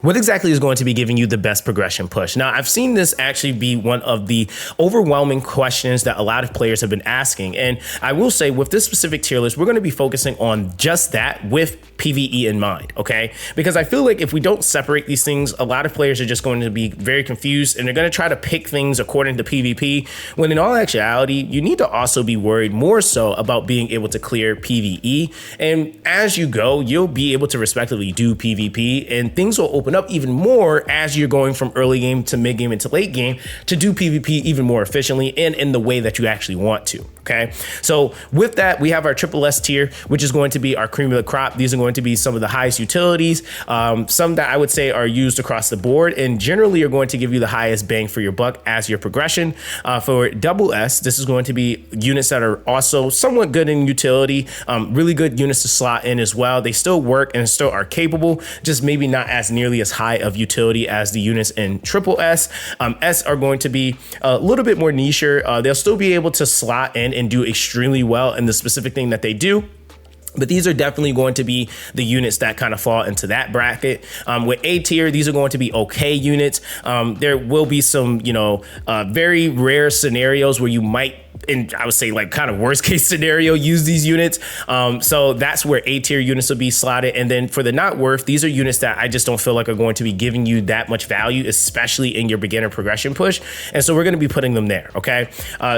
What exactly is going to be giving you the best progression push? Now, I've seen this actually be one of the overwhelming questions that a lot of players have been asking. And I will say with this specific tier list, we're going to be focusing on just that with PVE in mind, okay? Because I feel like if we don't separate these things, a lot of players are just going to be very confused and they're going to try to pick things according to PvP, when in all actuality, you need to also be worried more so about being able to clear PVE. And as you go, you'll be able to respectively do PvP, and things will open up even more as you're going from early game to mid game into late game to do PvP even more efficiently and in the way that you actually want to. Okay, so with that, we have our triple S tier, which is going to be our cream of the crop. These are going to be some of the highest utilities, some that I would say are used across the board and generally are going to give you the highest bang for your buck as your progression. For double S, this is going to be units that are also somewhat good in utility, really good units to slot in as well. They still work and still are capable, just maybe not as nearly as high of utility as the units in triple S. S are going to be a little bit more nicher. They'll still be able to slot in and do extremely well in the specific thing that they do. But these are definitely going to be the units that kind of fall into that bracket. With A tier, these are going to be okay units. There will be some, very rare scenarios where you might, and I would say like kind of worst case scenario, use these units. So that's where A tier units will be slotted. And then for the not worth, these are units that I just don't feel like are going to be giving you that much value, especially in your beginner progression push. And so we're going to be putting them there. Okay.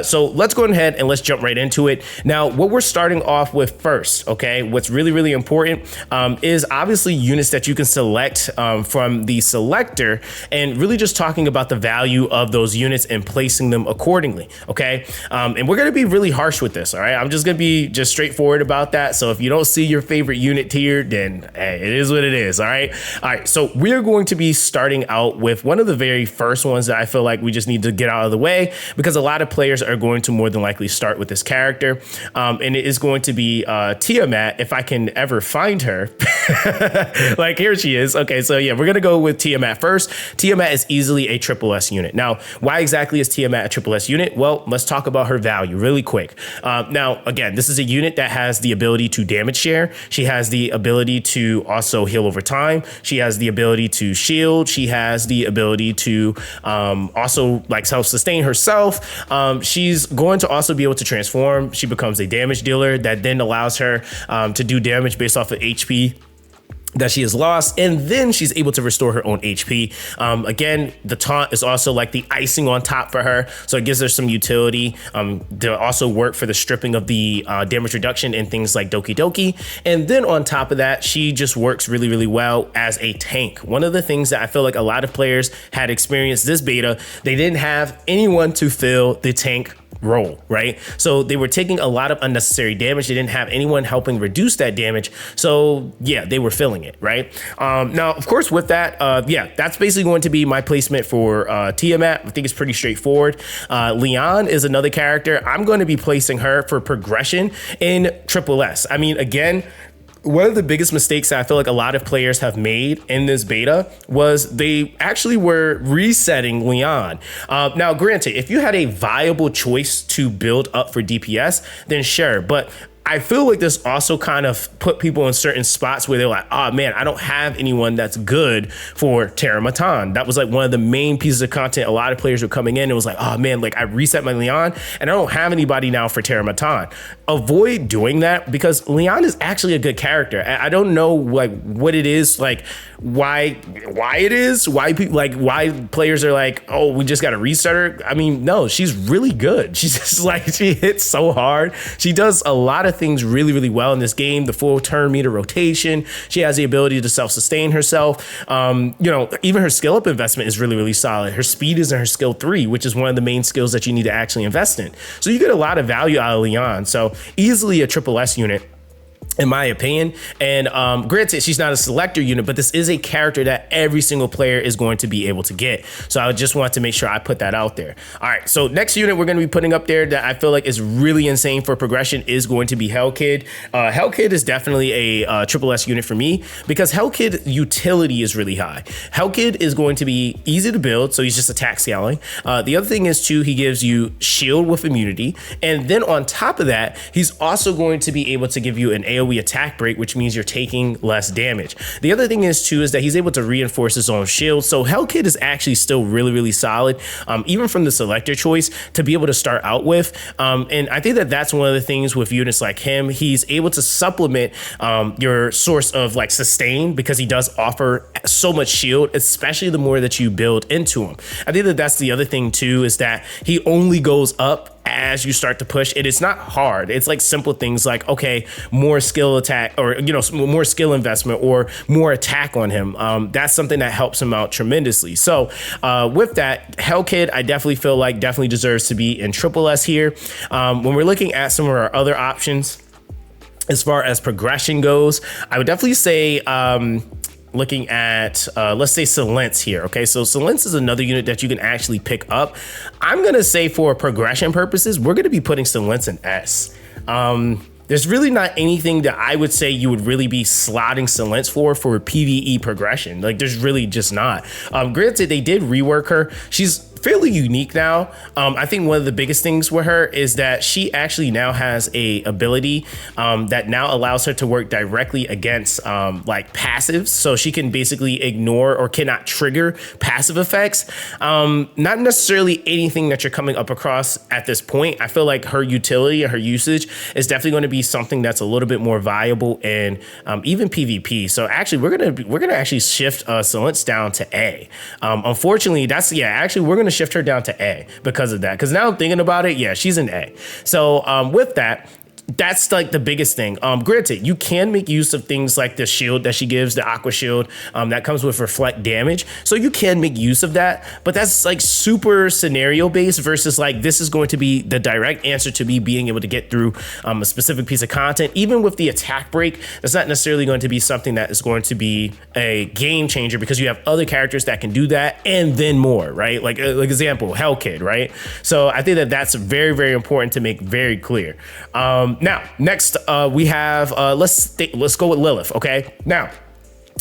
So let's go ahead and let's jump right into it. Now, what we're starting off with first, okay, what's really, really important is obviously units that you can select from the selector, and really just talking about the value of those units and placing them accordingly. Okay. And we're going to be really harsh with this. All right. I'm just going to be just straightforward about that. So if you don't see your favorite unit tier, then hey, it is what it is. All right. All right. So we're going to be starting out with one of the very first ones that I feel like we just need to get out of the way, because a lot of players are going to more than likely start with this character. And it is going to be Tiamat, if I can ever find her. Like, here she is. Okay. So yeah, we're going to go with Tiamat first. Tiamat is easily a triple S unit. Now, why exactly is Tiamat a triple S unit? Well, let's talk about her value really quick. Now, again, this is a unit that has the ability to damage share. She has the ability to also heal over time. She has the ability to shield. She has the ability to also like self-sustain herself. She's going to also be able to transform. She becomes a damage dealer that then allows her to do damage based off of HP that she has lost, and then she's able to restore her own HP. Again, the taunt is also like the icing on top for her, so it gives her some utility. They'll also work for the stripping of the damage reduction in things like Doki Doki, and then on top of that, she just works really, really well as a tank. One of the things that I feel like a lot of players had experienced this beta, they didn't have anyone to fill the tank role, right? So they were taking a lot of unnecessary damage. They didn't have anyone helping reduce that damage. So yeah, they were filling it, right? Now, of course, with that, yeah, that's basically going to be my placement for Tiamat. I think it's pretty straightforward. Leon is another character. I'm going to be placing her for progression in triple S. I mean, again, one of the biggest mistakes that I feel like a lot of players have made in this beta was they actually were resetting Leon. Now, granted, if you had a viable choice to build up for DPS, then sure. But I feel like this also kind of put people in certain spots where they're like, oh man, I don't have anyone that's good for Terramatan. That was like one of the main pieces of content. A lot of players were coming in and was like, oh man, like I reset my Leon and I don't have anybody now for Terramatan. Avoid doing that, because Leon is actually a good character. I don't know like what it is, like why it is, why people like, why players are like, oh, we just got to restart her. I mean, no, she's really good. She's just like, she hits so hard. She does a lot of things really, really well in this game. The full turn meter rotation. She has the ability to self-sustain herself. Even her skill up investment is really, really solid. Her speed is in her skill 3, which is one of the main skills that you need to actually invest in. So you get a lot of value out of Leon. So easily a triple S unit, in my opinion. And granted, she's not a selector unit, but this is a character that every single player is going to be able to get. So I just want to make sure I put that out there. All right, so next unit we're going to be putting up there that I feel like is really insane for progression is going to be Hellkid. Hellkid is definitely a triple S unit for me, because Hellkid utility is really high. Hellkid is going to be easy to build, so he's just attack scaling. The other thing is too, he gives you shield with immunity, and then on top of that, he's also going to be able to give you an AoE AoE attack break, which means you're taking less damage. The other thing is too is that he's able to reinforce his own shield. So Hellkid is actually still really, really solid, even from the selector choice to be able to start out with. And I think that that's one of the things with units like him. He's able to supplement your source of like sustain because he does offer so much shield, especially the more that you build into him. I think that that's the other thing too, is that he only goes up as you start to push. It is not hard. It's like simple things like, okay, more skill attack, or, you know, more skill investment or more attack on him. That's something that helps him out tremendously. So with that, Hellkid, I definitely feel like definitely deserves to be in triple S here. When we're looking at some of our other options, as far as progression goes, I would definitely say, looking at, let's say Silence here. Okay, so Silence is another unit that you can actually pick up. I'm gonna say for progression purposes, we're gonna be putting Silence in S. There's really not anything that I would say you would really be slotting Silence for PVE progression. Like there's really just not. Granted, they did rework her. She's fairly unique now. I think one of the biggest things with her is that she actually now has a ability that now allows her to work directly against like passives. So she can basically ignore or cannot trigger passive effects. Not necessarily anything that you're coming up across at this point. I feel like her utility and her usage is definitely going to be something that's a little bit more viable in even PvP. So actually we're gonna actually shift Silence down to A. Unfortunately, we're gonna shift her down to A because of that. Because now I'm thinking about it, yeah, she's an A. So with that, that's like the biggest thing. Granted, you can make use of things like the shield that she gives, the aqua shield that comes with reflect damage. So you can make use of that, but that's like super scenario based versus like this is going to be the direct answer to me being able to get through a specific piece of content. Even with the attack break, that's not necessarily going to be something that is going to be a game changer because you have other characters that can do that and then more, right? Like example, Hellkid, right? So I think that that's very, very important to make very clear. Now, next we have, let's go with Lilith, okay? Now,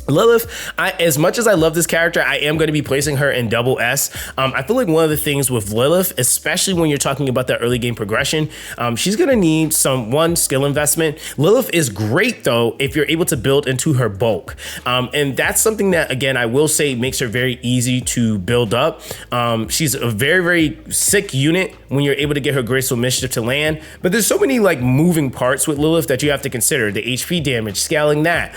Lilith, as much as I love this character, I am going to be placing her in double S. I feel like one of the things with Lilith, especially when you're talking about that early game progression, she's going to need some skill investment. Lilith is great though if you're able to build into her bulk, and that's something that again I will say makes her very easy to build up. She's a very, very sick unit when you're able to get her Graceful Mischief to land, but there's so many like moving parts with Lilith that you have to consider: the HP damage, scaling that,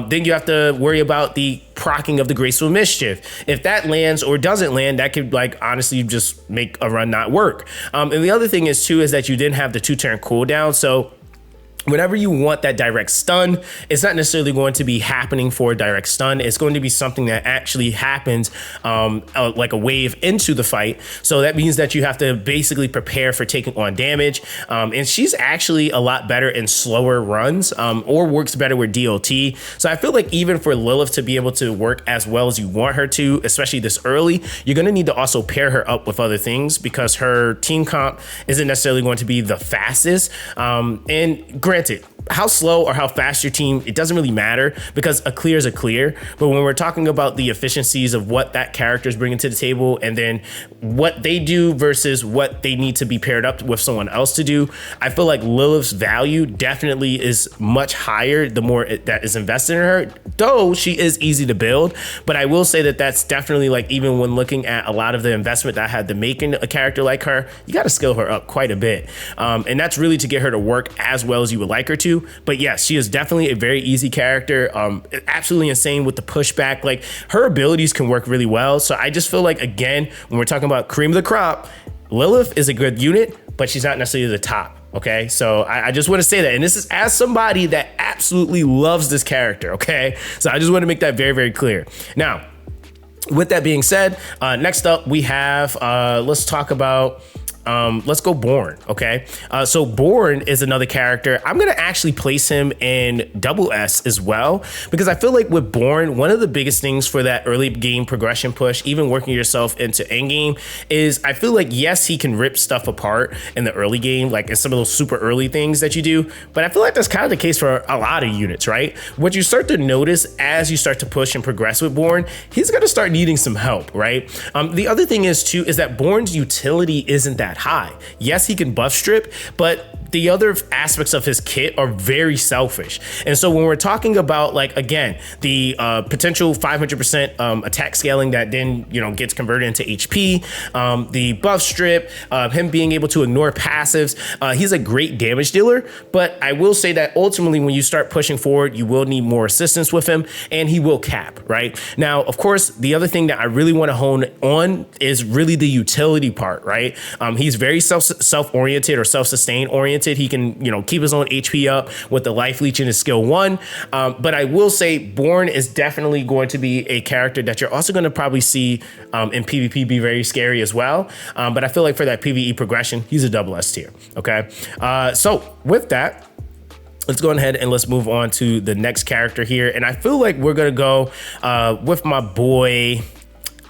then you have to worry about the proccing of the Graceful Mischief. If that lands or doesn't land, that could like honestly just make a run not work. And the other thing is too is that you didn't have the 2-turn cooldown, so whenever you want that direct stun, it's not necessarily going to be happening for a direct stun. It's going to be something that actually happens like a wave into the fight. So that means that you have to basically prepare for taking on damage. And she's actually a lot better in slower runs or works better with DOT. So I feel like even for Lilith to be able to work as well as you want her to, especially this early, you're going to need to also pair her up with other things because her team comp isn't necessarily going to be the fastest. And granted, how slow or how fast your team, it doesn't really matter because a clear is a clear. But when we're talking about the efficiencies of what that character is bringing to the table and then what they do versus what they need to be paired up with someone else to do, I feel like Lilith's value definitely is much higher the more that is invested in her, though she is easy to build. But I will say that that's definitely like, even when looking at a lot of the investment that I had to make in a character like her, you got to scale her up quite a bit. And that's really to get her to work as well as you would like her to. But yes, she is definitely a very easy character. Absolutely insane with the pushback. Like her abilities can work really well. So I just feel like, again, when we're talking about cream of the crop, Lilith is a good unit, but she's not necessarily the top. Okay, so I just want to say that, and this is as somebody that absolutely loves this character. Okay, so I just want to make that very, very clear. Now, with that being said, next up we have let's talk about let's go Born. Okay, so Born is another character. I'm gonna actually place him in double S as well, because I feel like with Born, one of the biggest things for that early game progression push, even working yourself into end game, is I feel like, yes, he can rip stuff apart in the early game, like in some of those super early things that you do, but I feel like that's kind of the case for a lot of units, right? What you start to notice as you start to push and progress with Born, he's gonna start needing some help, right? The other thing is too, is that Born's utility isn't that high. Yes, he can buff strip, but the other aspects of his kit are very selfish. And so when we're talking about, like, again, the potential 500% attack scaling that then, you know, gets converted into HP, the buff strip, him being able to ignore passives, he's a great damage dealer. But I will say that ultimately when you start pushing forward, you will need more assistance with him, and he will cap, right? Now, of course, the other thing that I really want to hone on is really the utility part, right? He's very self-oriented or self-sustained oriented. He can, you know, keep his own HP up with the life leech in his skill 1. But I will say Born is definitely going to be a character that you're also going to probably see in PvP be very scary as well. But I feel like for that PvE progression, he's a double S tier. Okay. So with that, let's go ahead and let's move on to the next character here. And I feel like we're going to go with my boy.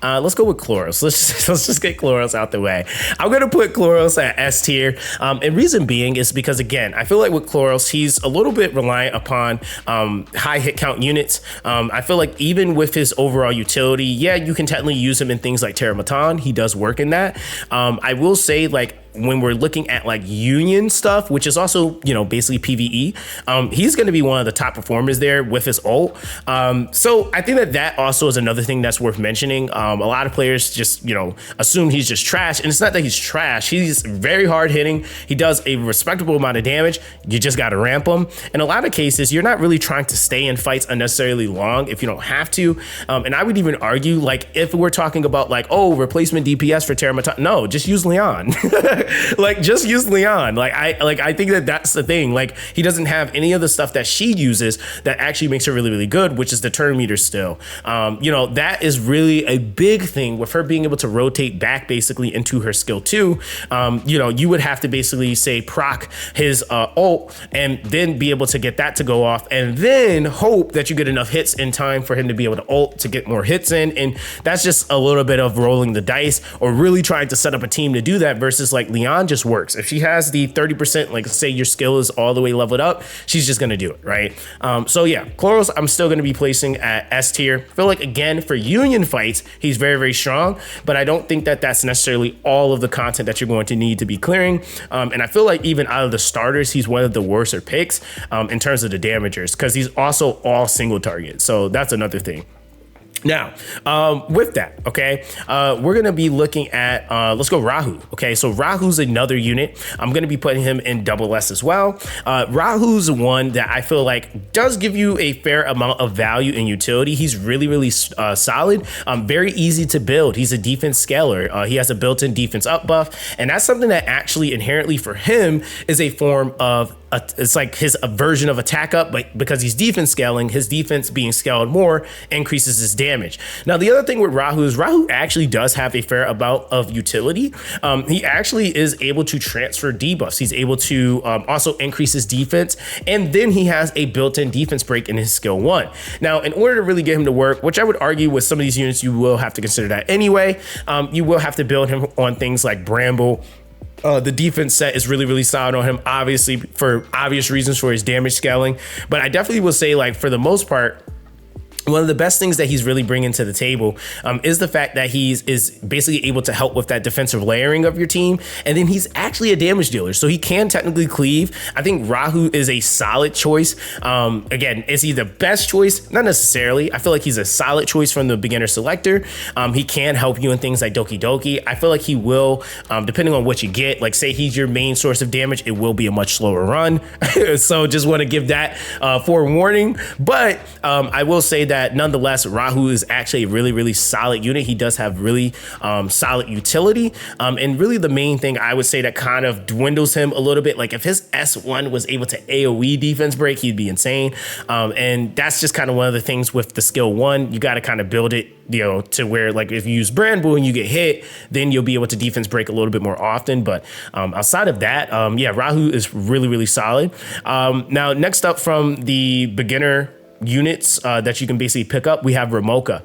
Let's go with Chloros. Let's just get Chloros out the way. I'm going to put Chloros at S tier. And reason being is because, again, I feel like with Chloros, he's a little bit reliant upon high hit count units. I feel like even with his overall utility, yeah, you can technically use him in things like Terramatan. He does work in that. I will say, like, when we're looking at like union stuff, which is also, you know, basically PVE, he's going to be one of the top performers there with his ult. So I think that also is another thing that's worth mentioning. A lot of players just, you know, assume he's just trash, and it's not that he's trash. He's very hard hitting. He does a respectable amount of damage. You just got to ramp him. In a lot of cases, you're not really trying to stay in fights unnecessarily long if you don't have to. And I would even argue, like, if we're talking about like, oh, replacement DPS for Terramatan, no, just use Leon. Like, just use Leon. I think that's the thing. Like, he doesn't have any of the stuff that she uses that actually makes her really, really good, which is the turn meter still. You know, that is really a big thing with her being able to rotate back basically into her skill 2. You know, you would have to basically say proc his ult and then be able to get that to go off, and then hope that you get enough hits in time for him to be able to ult to get more hits in. And that's just a little bit of rolling the dice or really trying to set up a team to do that, versus like Leon just works. If she has the 30%, like say your skill is all the way leveled up, she's just gonna do it, right? So yeah, Chloros, I'm still gonna be placing at S tier. I feel like, again, for union fights, he's very, very strong, but I don't think that that's necessarily all of the content that you're going to need to be clearing. And I feel like even out of the starters, he's one of the worser picks in terms of the damagers, because he's also all single target. So that's another thing. Now, with that, okay, we're going to be looking at, let's go Rahu. Okay, so Rahu's another unit. I'm going to be putting him in double S as well. Rahu's one that I feel like does give you a fair amount of value and utility. He's really, really solid, very easy to build. He's a defense scaler. He has a built-in defense up buff, and that's something that actually inherently for him is a form of it's like his version of attack up, but because he's defense scaling, his defense being scaled more increases his damage. Now, the other thing with Rahu is Rahu actually does have a fair amount of utility. He actually is able to transfer debuffs. He's able to also increase his defense, and then he has a built-in defense break in his skill 1. Now, in order to really get him to work, which I would argue with some of these units, you will have to consider that anyway. You will have to build him on things like Bramble. The defense set is really, really solid on him, obviously for obvious reasons for his damage scaling. But I definitely will say, like, for the most part, one of the best things that he's really bringing to the table is the fact that is basically able to help with that defensive layering of your team. And then he's actually a damage dealer, so he can technically cleave. I think Rahu is a solid choice. Again, is he the best choice? Not necessarily. I feel like he's a solid choice from the beginner selector. He can help you in things like Doki Doki. I feel like he will, depending on what you get, like say he's your main source of damage, it will be a much slower run. So just want to give that forewarning. But I will say that nonetheless, Rahu is actually a really, really solid unit. He does have really solid utility. And really the main thing I would say that kind of dwindles him a little bit, like if his S1 was able to AoE defense break, he'd be insane. And that's just kind of one of the things with the skill 1. You got to kind of build it, you know, to where like if you use Bramble and you get hit, then you'll be able to defense break a little bit more often. But outside of that, yeah, Rahu is really, really solid. Now, next up from the beginner units that you can basically pick up, we have Ramoka.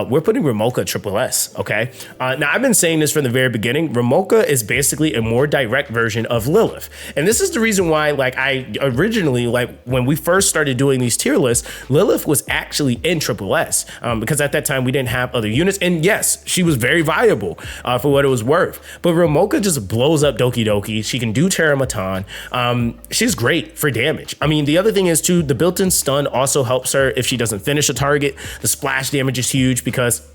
We're putting Ramoka triple S, okay? Now, I've been saying this from the very beginning. Ramoka is basically a more direct version of Lilith. And this is the reason why, like, I originally, like, when we first started doing these tier lists, Lilith was actually in triple S because at that time we didn't have other units. And yes, she was very viable for what it was worth. But Ramoka just blows up Doki Doki. She can do Terramatan. She's great for damage. I mean, the other thing is too, the built-in stun also helps her if she doesn't finish a target. The splash damage is huge because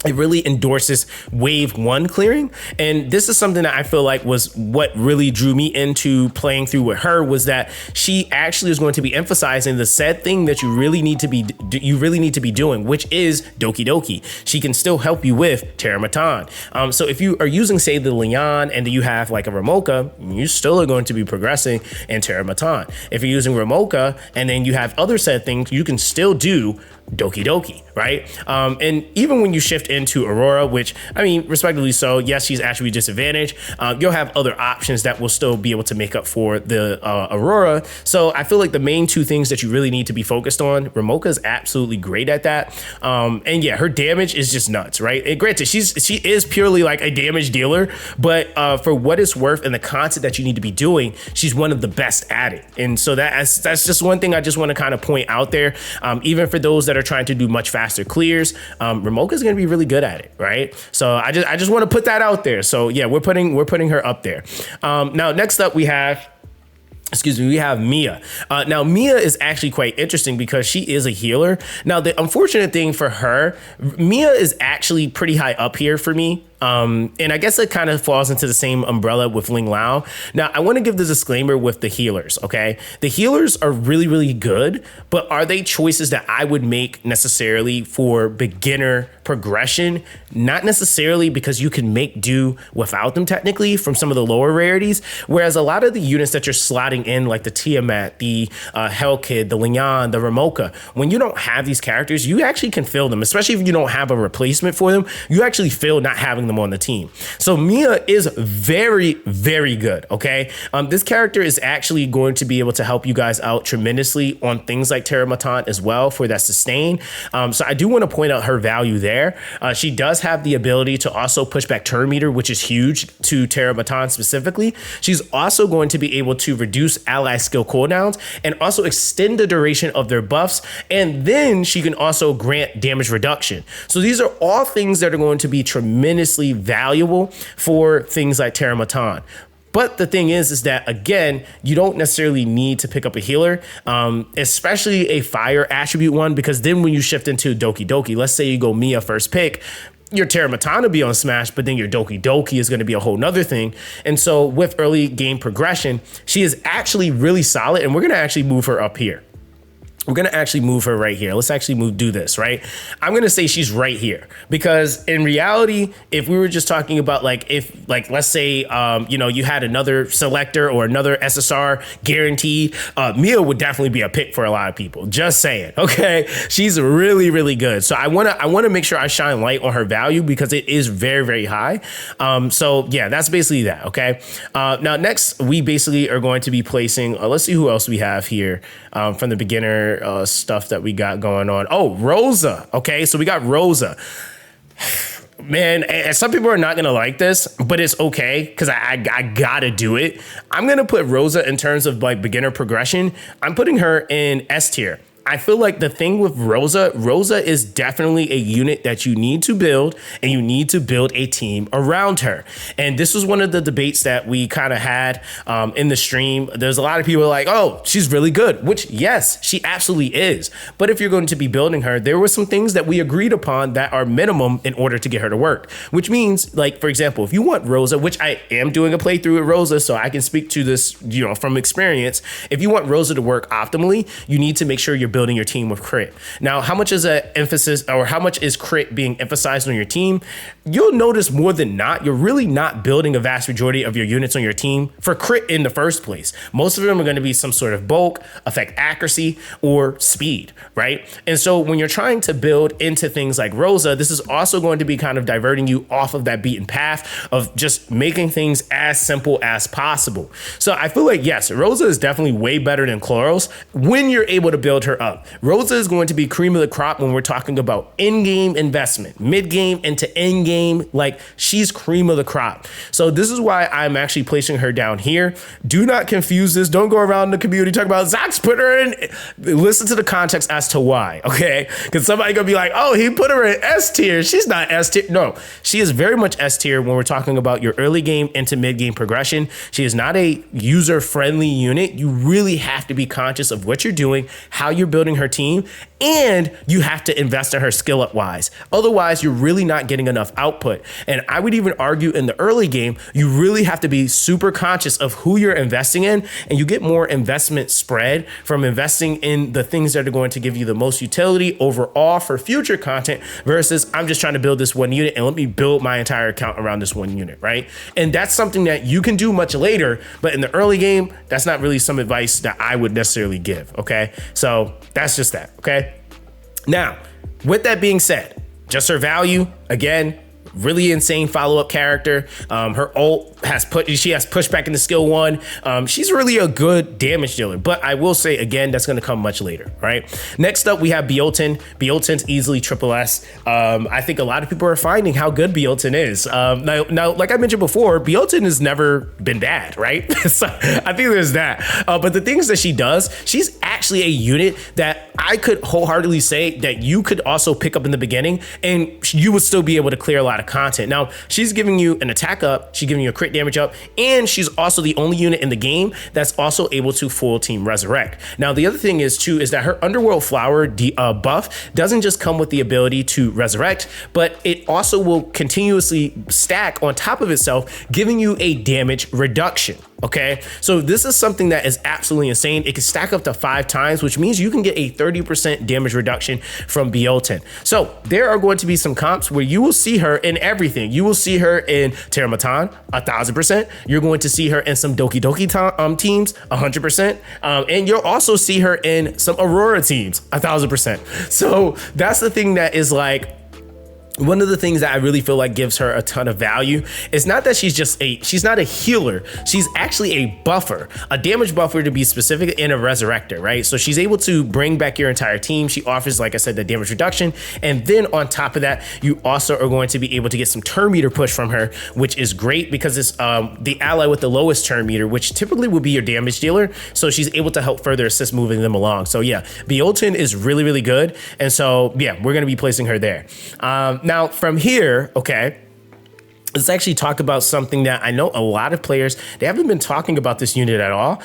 it really endorses wave 1 clearing. And this is something that I feel like was what really drew me into playing through with her, was that she actually is going to be emphasizing the said thing that you really need to be doing, which is Doki Doki. She can still help you with Terramatan. So if you are using, say, the Leon and you have like a Ramoka, you still are going to be progressing in Terramatan. If you're using Ramoka and then you have other said things, you can still do Doki Doki, right? And even when you shift into Aurora, which, I mean, respectively so, yes, she's actually disadvantaged, you'll have other options that will still be able to make up for the Aurora. So I feel like the main two things that you really need to be focused on, Ramoka is absolutely great at that. And yeah, her damage is just nuts, right? And granted, she is purely like a damage dealer, but for what it's worth and the content that you need to be doing, she's one of the best at it. And so that's just one thing I just want to kind of point out there. Even for those that are trying to do much faster clears, Ramoka is going to be really good at it, right? So I just want to put that out there. So yeah, we're putting her up there. Now next up we have Mia. Now Mia is actually quite interesting because she is a healer. Now the unfortunate thing for her, Mia is actually pretty high up here for me. And I guess it kind of falls into the same umbrella with Ling Lao. Now, I want to give the disclaimer with the healers, okay? The healers are really, really good, but are they choices that I would make necessarily for beginner progression? Not necessarily, because you can make do without them technically from some of the lower rarities. Whereas a lot of the units that you're slotting in, like the Tiamat, the Hellkid, the Leon, the Ramoka, when you don't have these characters, you actually can fill them, especially if you don't have a replacement for them. You actually feel not having them on the team. So Mia is very, very good, okay? This character is actually going to be able to help you guys out tremendously on things like Terramatan as well for that sustain. So I do want to point out her value there. She does have the ability to also push back turn meter, which is huge to Terramatan specifically. She's also going to be able to reduce ally skill cooldowns and also extend the duration of their buffs. And then she can also grant damage reduction. So these are all things that are going to be tremendously valuable for things like Terramatan. But the thing is that, again, you don't necessarily need to pick up a healer, especially a fire attribute one, because then when you shift into Doki Doki, let's say you go Mia first pick, your Terramatan will be on Smash, but then your Doki Doki is going to be a whole nother thing. And so with early game progression, she is actually really solid, and we're going to actually move her up here. We're going to actually move her right here. Let's actually do this, right? I'm going to say she's right here because in reality, if we were just talking about let's say, you had another selector or another SSR guaranteed, Mia would definitely be a pick for a lot of people. Just saying. Okay. She's really, really good. So I want to make sure I shine light on her value because it is very, very high. So yeah, that's basically that. Okay. Now next we basically are going to be placing, let's see who else we have here from the beginner stuff that we got going on. Oh, Rosa. Okay, so we got Rosa. Man, and some people are not going to like this, but it's okay because I got to do it. I'm going to put Rosa in terms of like beginner progression. I'm putting her in S tier. I feel like the thing with Rosa is definitely a unit that you need to build, and you need to build a team around her. And this was one of the debates that we kind of had in the stream. There's a lot of people like, oh, she's really good, which yes, she absolutely is. But if you're going to be building her, there were some things that we agreed upon that are minimum in order to get her to work, which means, like, for example, if you want Rosa, which I am doing a playthrough with Rosa, so I can speak to this, from experience. If you want Rosa to work optimally, you need to make sure you're building your team with crit. Now, how much is how much is crit being emphasized on your team? You'll notice more than not, you're really not building a vast majority of your units on your team for crit in the first place. Most of them are going to be some sort of bulk, affect accuracy, or speed, right? And so when you're trying to build into things like Rosa, this is also going to be kind of diverting you off of that beaten path of just making things as simple as possible. So I feel like, yes, Rosa is definitely way better than Chloros when you're able to build her up. Rosa is going to be cream of the crop when we're talking about in-game investment, mid-game into in-game. Like, she's cream of the crop. So this is why I'm actually placing her down here. Do not confuse this. Don't go around the community talking about Zox put her in. Listen to the context as to why, okay? Because somebody gonna be like, oh, he put her in S tier. She's not S tier. No, she is very much S tier when we're talking about your early game into mid-game progression. She is not a user-friendly unit. You really have to be conscious of what you're doing, how you're building her team, and you have to invest in her skill up wise. Otherwise, you're really not getting enough output. And I would even argue in the early game, you really have to be super conscious of who you're investing in, and you get more investment spread from investing in the things that are going to give you the most utility overall for future content versus I'm just trying to build this one unit and let me build my entire account around this one unit, right? And that's something that you can do much later, but in the early game, that's not really some advice that I would necessarily give, okay? So that's just that, okay? Now, with that being said, just her value, again, really insane follow-up character. Her ult has she has pushback into skill 1. She's really a good damage dealer, but I will say again, that's going to come much later, right? Next up, we have Biotin. Biotin's easily triple S. I think a lot of people are finding how good Biotin is. Now, like I mentioned before, Biotin has never been bad, right? So I think there's that. But the things that she does, she's actually a unit that I could wholeheartedly say that you could also pick up in the beginning and you would still be able to clear a lot of content. Now, she's giving you an attack up, she's giving you a crit damage up, and she's also the only unit in the game that's also able to full team resurrect. Now, the other thing is too, is that her Underworld Flower buff doesn't just come with the ability to resurrect, but it also will continuously stack on top of itself, giving you a damage reduction. Okay, so this is something that is absolutely insane. It can stack up to 5 times, which means you can get a 30% damage reduction from Biotin. So there are going to be some comps where you will see her in everything. You will see her in Terramatan, 1000%. You're going to see her in some Doki Doki teams, 100%. And you'll also see her in some Aurora teams, 1000%. So that's the thing that is like, one of the things that I really feel like gives her a ton of value is not that she's not a healer. She's actually a buffer, a damage buffer to be specific, and a resurrector, right? So she's able to bring back your entire team. She offers, like I said, the damage reduction. And then on top of that, you also are going to be able to get some turn meter push from her, which is great because it's the ally with the lowest turn meter, which typically would be your damage dealer. So she's able to help further assist moving them along. So yeah, Biotin is really, really good. And so yeah, we're going to be placing her there. Now from here, okay, let's actually talk about something that I know a lot of players, they haven't been talking about this unit at all.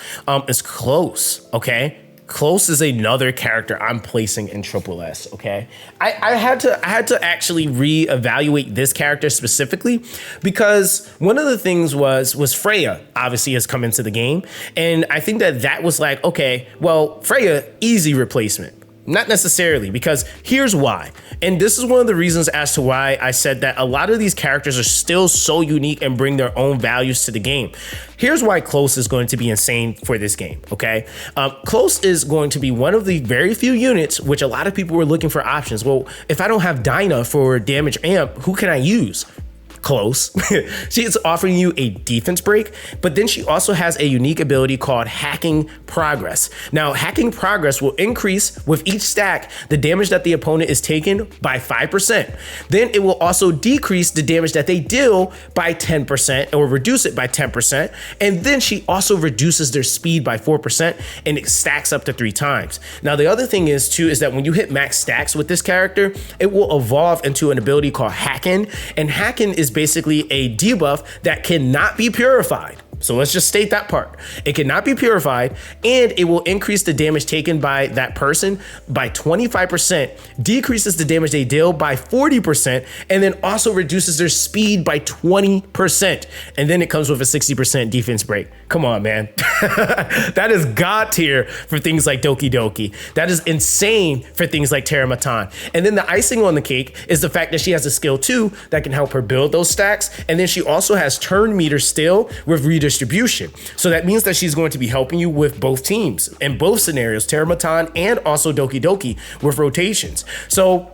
It's Close, okay? Close is another character I'm placing in Triple S, okay? I had to actually reevaluate this character specifically because one of the things was Freya obviously has come into the game. And I think that was like, okay, well, Freya, easy replacement. Not necessarily, because here's why. And this is one of the reasons as to why I said that a lot of these characters are still so unique and bring their own values to the game. Here's why Close is going to be insane for this game, okay? Close is going to be one of the very few units which a lot of people were looking for options. Well, if I don't have Dinah for damage amp, who can I use? Close. She is offering you a defense break, but then she also has a unique ability called Hacking Progress. Now, Hacking Progress will increase with each stack the damage that the opponent is taking by 5%. Then it will also decrease the damage that they deal by 10% or reduce it by 10%. And then she also reduces their speed by 4% and it stacks up to 3 times. Now, the other thing is too, is that when you hit max stacks with this character, it will evolve into an ability called Hacking, and Hacking is basically a debuff that cannot be purified. So let's just state that part. It cannot be purified, and it will increase the damage taken by that person by 25%, decreases the damage they deal by 40%, and then also reduces their speed by 20%. And then it comes with a 60% defense break. Come on, man. That is God tier for things like Doki Doki. That is insane for things like Terramatan. And then the icing on the cake is the fact that she has a skill 2 that can help her build those stacks. And then she also has turn meter still with redistribution. So that means that she's going to be helping you with both teams in both scenarios, Terramatan and also Doki Doki with rotations. So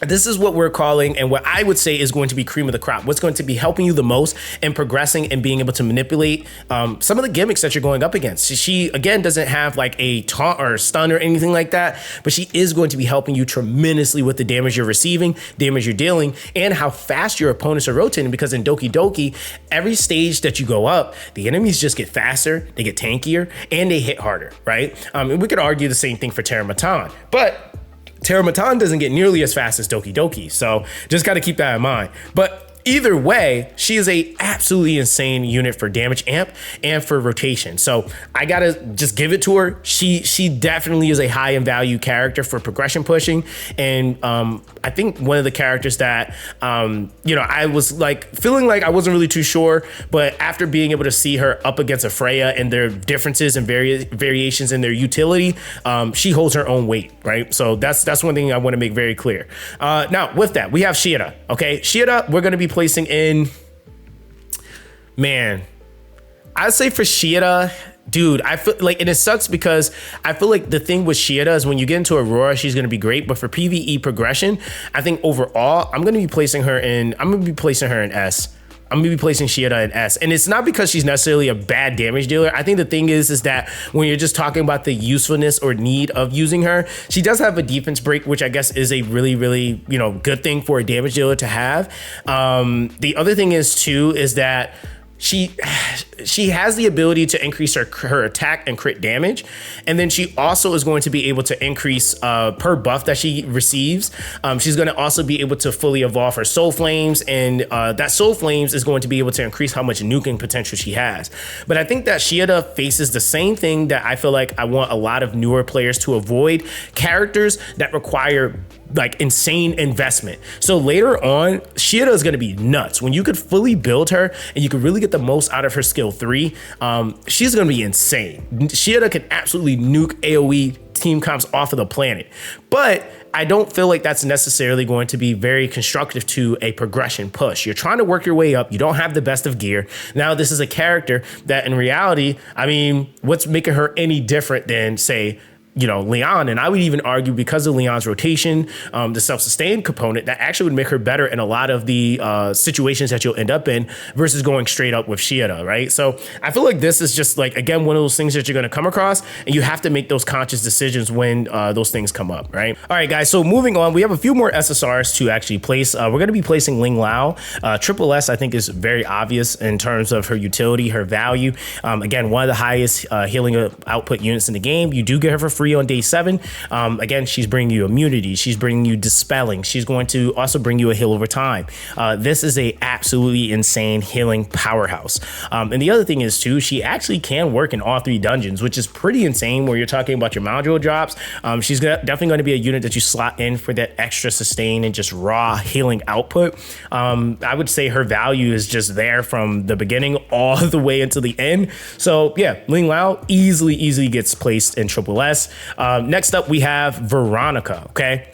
this is what we're calling, and what I would say is going to be cream of the crop. What's going to be helping you the most in progressing and being able to manipulate some of the gimmicks that you're going up against. She, again, doesn't have like a taunt or a stun or anything like that, but she is going to be helping you tremendously with the damage you're receiving, damage you're dealing, and how fast your opponents are rotating, because in Doki Doki, every stage that you go up, the enemies just get faster, they get tankier, and they hit harder, right? And we could argue the same thing for Terra Matan, but Terra Matan doesn't get nearly as fast as Doki Doki, so just got to keep that in mind. But either way, she is a absolutely insane unit for damage amp and for rotation. So I gotta just give it to her. She definitely is a high in value character for progression pushing. And I think one of the characters that, I was like feeling like I wasn't really too sure, but after being able to see her up against a Freya and their differences and variations in their utility, she holds her own weight, right? So that's one thing I want to make very clear. Now with that, we have Shia. Okay, Shia, we're going to be placing in, man, I'd say for Shia, dude, I feel like, and it sucks because I feel like the thing with Shia is when you get into Aurora, she's going to be great, but for PVE progression, I think overall, I'm going to be placing her in S. I'm gonna be placing Shia in S. And it's not because she's necessarily a bad damage dealer. I think the thing is that when you're just talking about the usefulness or need of using her, she does have a defense break, which I guess is a really, really, good thing for a damage dealer to have. The other thing is that she has the ability to increase her attack and crit damage. And then she also is going to be able to increase per buff that she receives. She's going to also be able to fully evolve her Soul Flames. And that Soul Flames is going to be able to increase how much nuking potential she has. But I think that Shia faces the same thing that I feel like I want a lot of newer players to avoid: characters that require like insane investment. So later on, Shia is going to be nuts. When you could fully build her and you could really get the most out of her skill 3, she's going to be insane. Shia can absolutely nuke AoE team comps off of the planet. But I don't feel like that's necessarily going to be very constructive to a progression push. You're trying to work your way up. You don't have the best of gear. Now, this is a character that in reality, I mean, what's making her any different than, say, Leon? And I would even argue because of Leon's rotation, the self-sustained component, that actually would make her better in a lot of the situations that you'll end up in versus going straight up with Shia, right? So I feel like this is just like, again, one of those things that you're going to come across, and you have to make those conscious decisions when those things come up, right? All right, guys, so moving on, we have a few more SSRs to actually place. We're going to be placing Ling Lao. Triple S, I think, is very obvious in terms of her utility, her value. Again, one of the highest healing output units in the game. You do get her for free on day 7. Again, she's bringing you immunity. She's bringing you dispelling. She's going to also bring you a heal over time. This is a absolutely insane healing powerhouse. And the other thing is too, she actually can work in all 3 dungeons, which is pretty insane where you're talking about your module drops. She's definitely going to be a unit that you slot in for that extra sustain and just raw healing output. I would say her value is just there from the beginning all the way until the end. So yeah, Ling Lao easily gets placed in Triple S. Next up, we have Veronica. Okay.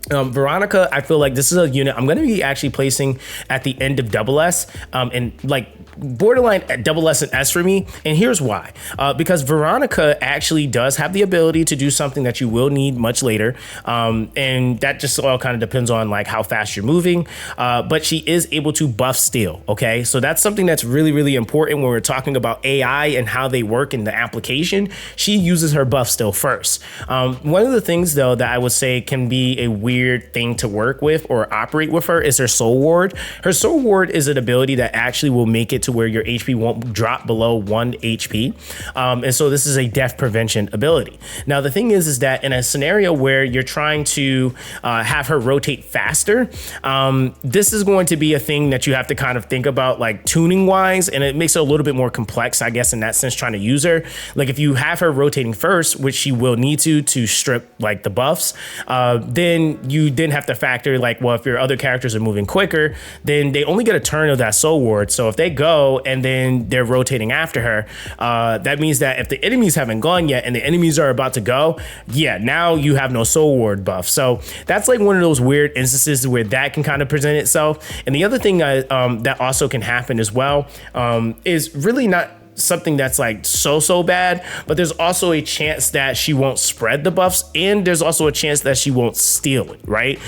Veronica, I feel like this is a unit I'm going to be actually placing at the end of Double S, and like borderline at Double S and S for me. And here's why. Because Veronica actually does have the ability to do something that you will need much later. And that just all kind of depends on like how fast you're moving. But she is able to buff steal. Okay. So that's something that's really, really important when we're talking about AI and how they work in the application. She uses her buff steal first. One of the things though that I would say can be a weird thing to work with or operate with her is her Soul Ward. Her Soul Ward is an ability that actually will make it to where your HP won't drop below 1 HP. And so this is a death prevention ability. Now, the thing is that in a scenario where you're trying to have her rotate faster, this is going to be a thing that you have to kind of think about like tuning wise, and it makes it a little bit more complex, I guess, in that sense, trying to use her. Like if you have her rotating first, which she will need to strip like the buffs, then you then have to factor like, well, if your other characters are moving quicker, then they only get a turn of that Soul Ward. So if they go and then they're rotating after her, that means that if the enemies haven't gone yet and the enemies are about to go, yeah, now you have no Soul Ward buff. So that's like one of those weird instances where that can kind of present itself. And the other thing that also can happen as well is really not something that's like so bad, but there's also a chance that she won't spread the buffs, and there's also a chance that she won't steal it, right?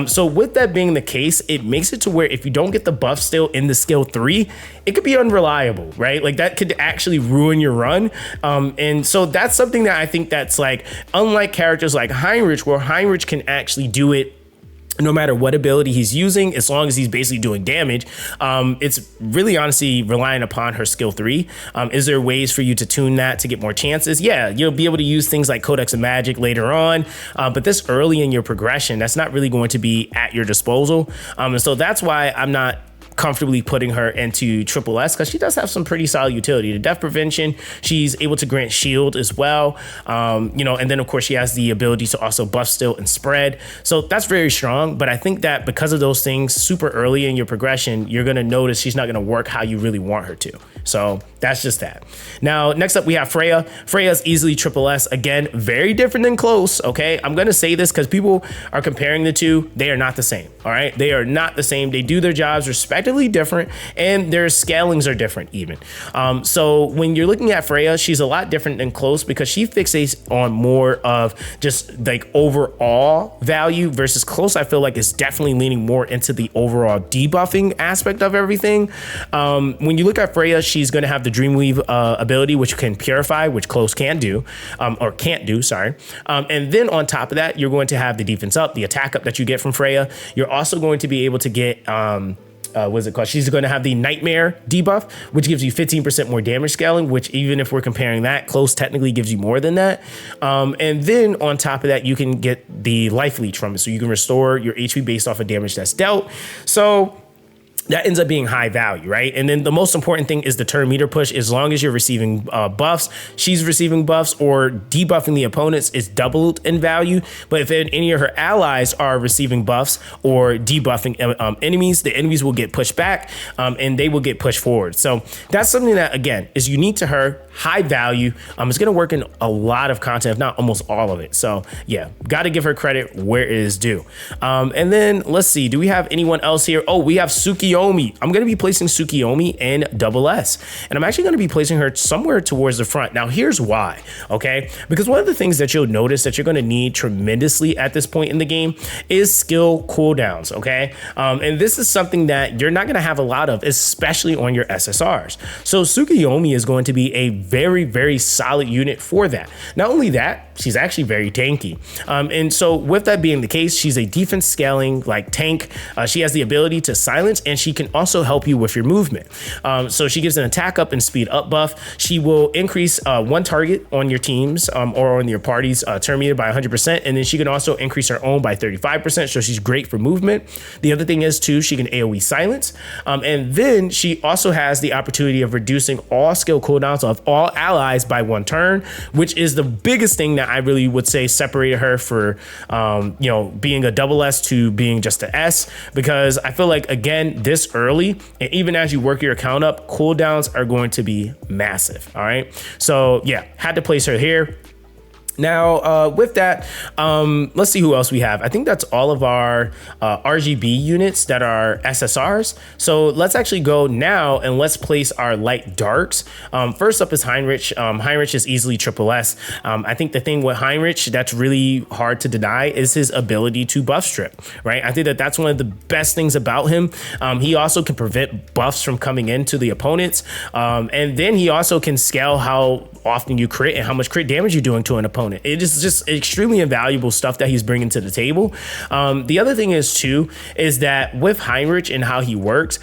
So with that being the case, it makes it to where if you don't get the buff still in the skill 3, it could be unreliable, right? Like that could actually ruin your run. And so that's something that I think that's like, unlike characters like Heinrich, where Heinrich can actually do it no matter what ability he's using, as long as he's basically doing damage. It's really honestly relying upon her skill 3. Is there ways for you to tune that to get more chances? Yeah, you'll be able to use things like Codex of Magic later on, but this early in your progression, that's not really going to be at your disposal. And so that's why I'm not comfortably putting her into triple S, because she does have some pretty solid utility. The death prevention, she's able to grant shield as well, and then of course she has the ability to also buff still and spread, so that's very strong. But I think that because of those things super early in your progression, you're going to notice she's not going to work how you really want her to. So that's just that. Now next up we have Freya. Freya's easily triple S. Again, very different than close. Okay, I'm going to say this because people are comparing the two. They are not the same. All right, they are not the same. They do their jobs respectively different, and their scalings are different even. So when you're looking at Freya, she's a lot different than close because she fixates on more of just like overall value, versus close I feel like is definitely leaning more into the overall debuffing aspect of everything. When you look at Freya, she's going to have the Dreamweave ability, which can purify, which close can do, or can't do, sorry. And then on top of that, you're going to have the defense up, the attack up that you get from Freya. You're also going to be able to get what's it called? She's going to have the Nightmare debuff, which gives you 15% more damage scaling, which even if we're comparing that, close technically gives you more than that. And then on top of that, you can get the Life Leech from it. So you can restore your HP based off of damage that's dealt. So that ends up being high value, right? And then the most important thing is the turn meter push. As long as you're receiving buffs, she's receiving buffs, or debuffing the opponents is doubled in value. But if any of her allies are receiving buffs or debuffing enemies, the enemies will get pushed back, and they will get pushed forward. So that's something that, again, is unique to her, high value. It's going to work in a lot of content, if not almost all of it. So yeah, got to give her credit where it is due. And then let's see, do we have anyone else here? Oh, we have Tsukiyomi. I'm going to be placing Tsukiyomi in double S, and I'm actually going to be placing her somewhere towards the front. Now here's why, okay? Because one of the things that you'll notice that you're going to need tremendously at this point in the game is skill cooldowns, okay? And this is something that you're not going to have a lot of, especially on your SSRs. So Tsukiyomi is going to be a very, very solid unit for that. Not only that, she's actually very tanky. And so with that being the case, she's a defense scaling like tank. She has the ability to silence, and she can also help you with your movement. So she gives an attack up and speed up buff. She will increase one target on your teams or on your party's turn meter by 100%. And then she can also increase her own by 35%. So she's great for movement. The other thing is too, she can AoE silence. And then she also has the opportunity of reducing all skill cooldowns of all allies by 1 turn, which is the biggest thing that I really would say separated her for, being a double S to being just a S, because I feel like, again, this early, and even as you work your account up, cooldowns are going to be massive. All right. So yeah, had to place her here. Now, with that, let's see who else we have. I think that's all of our RGB units that are SSRs. So let's actually go now and let's place our light darks. First up is Heinrich. Heinrich is easily triple S. I think the thing with Heinrich that's really hard to deny is his ability to buff strip, right? I think that that's one of the best things about him. He also can prevent buffs from coming into the opponents. And then he also can scale how often you crit and how much crit damage you're doing to an opponent. It is just extremely invaluable stuff that he's bringing to the table. The other thing is too, is that with Heinrich and how he works,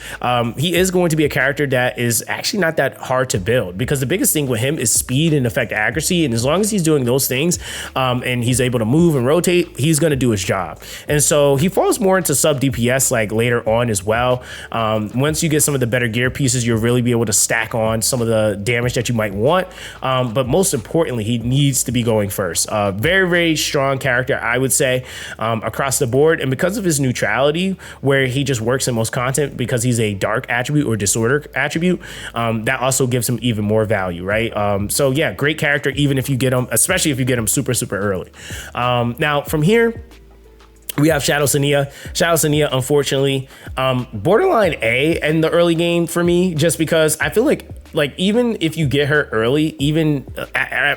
he is going to be a character that is actually not that hard to build, because the biggest thing with him is speed and effect accuracy. And as long as he's doing those things, and he's able to move and rotate, he's going to do his job. And so he falls more into sub DPS like later on as well. Once you get some of the better gear pieces, you'll really be able to stack on some of the damage that you might want. But most importantly, he needs to be going first. Very, very strong character, I would say, across the board. And because of his neutrality, where he just works in most content because he's a dark attribute or disorder attribute, that also gives him even more value, right? So yeah, great character, even if you get him, especially if you get him super, super early. Now from here, we have Shadow Sania. Shadow Sania, unfortunately, borderline A in the early game for me, just because I feel like like even if you get her early, even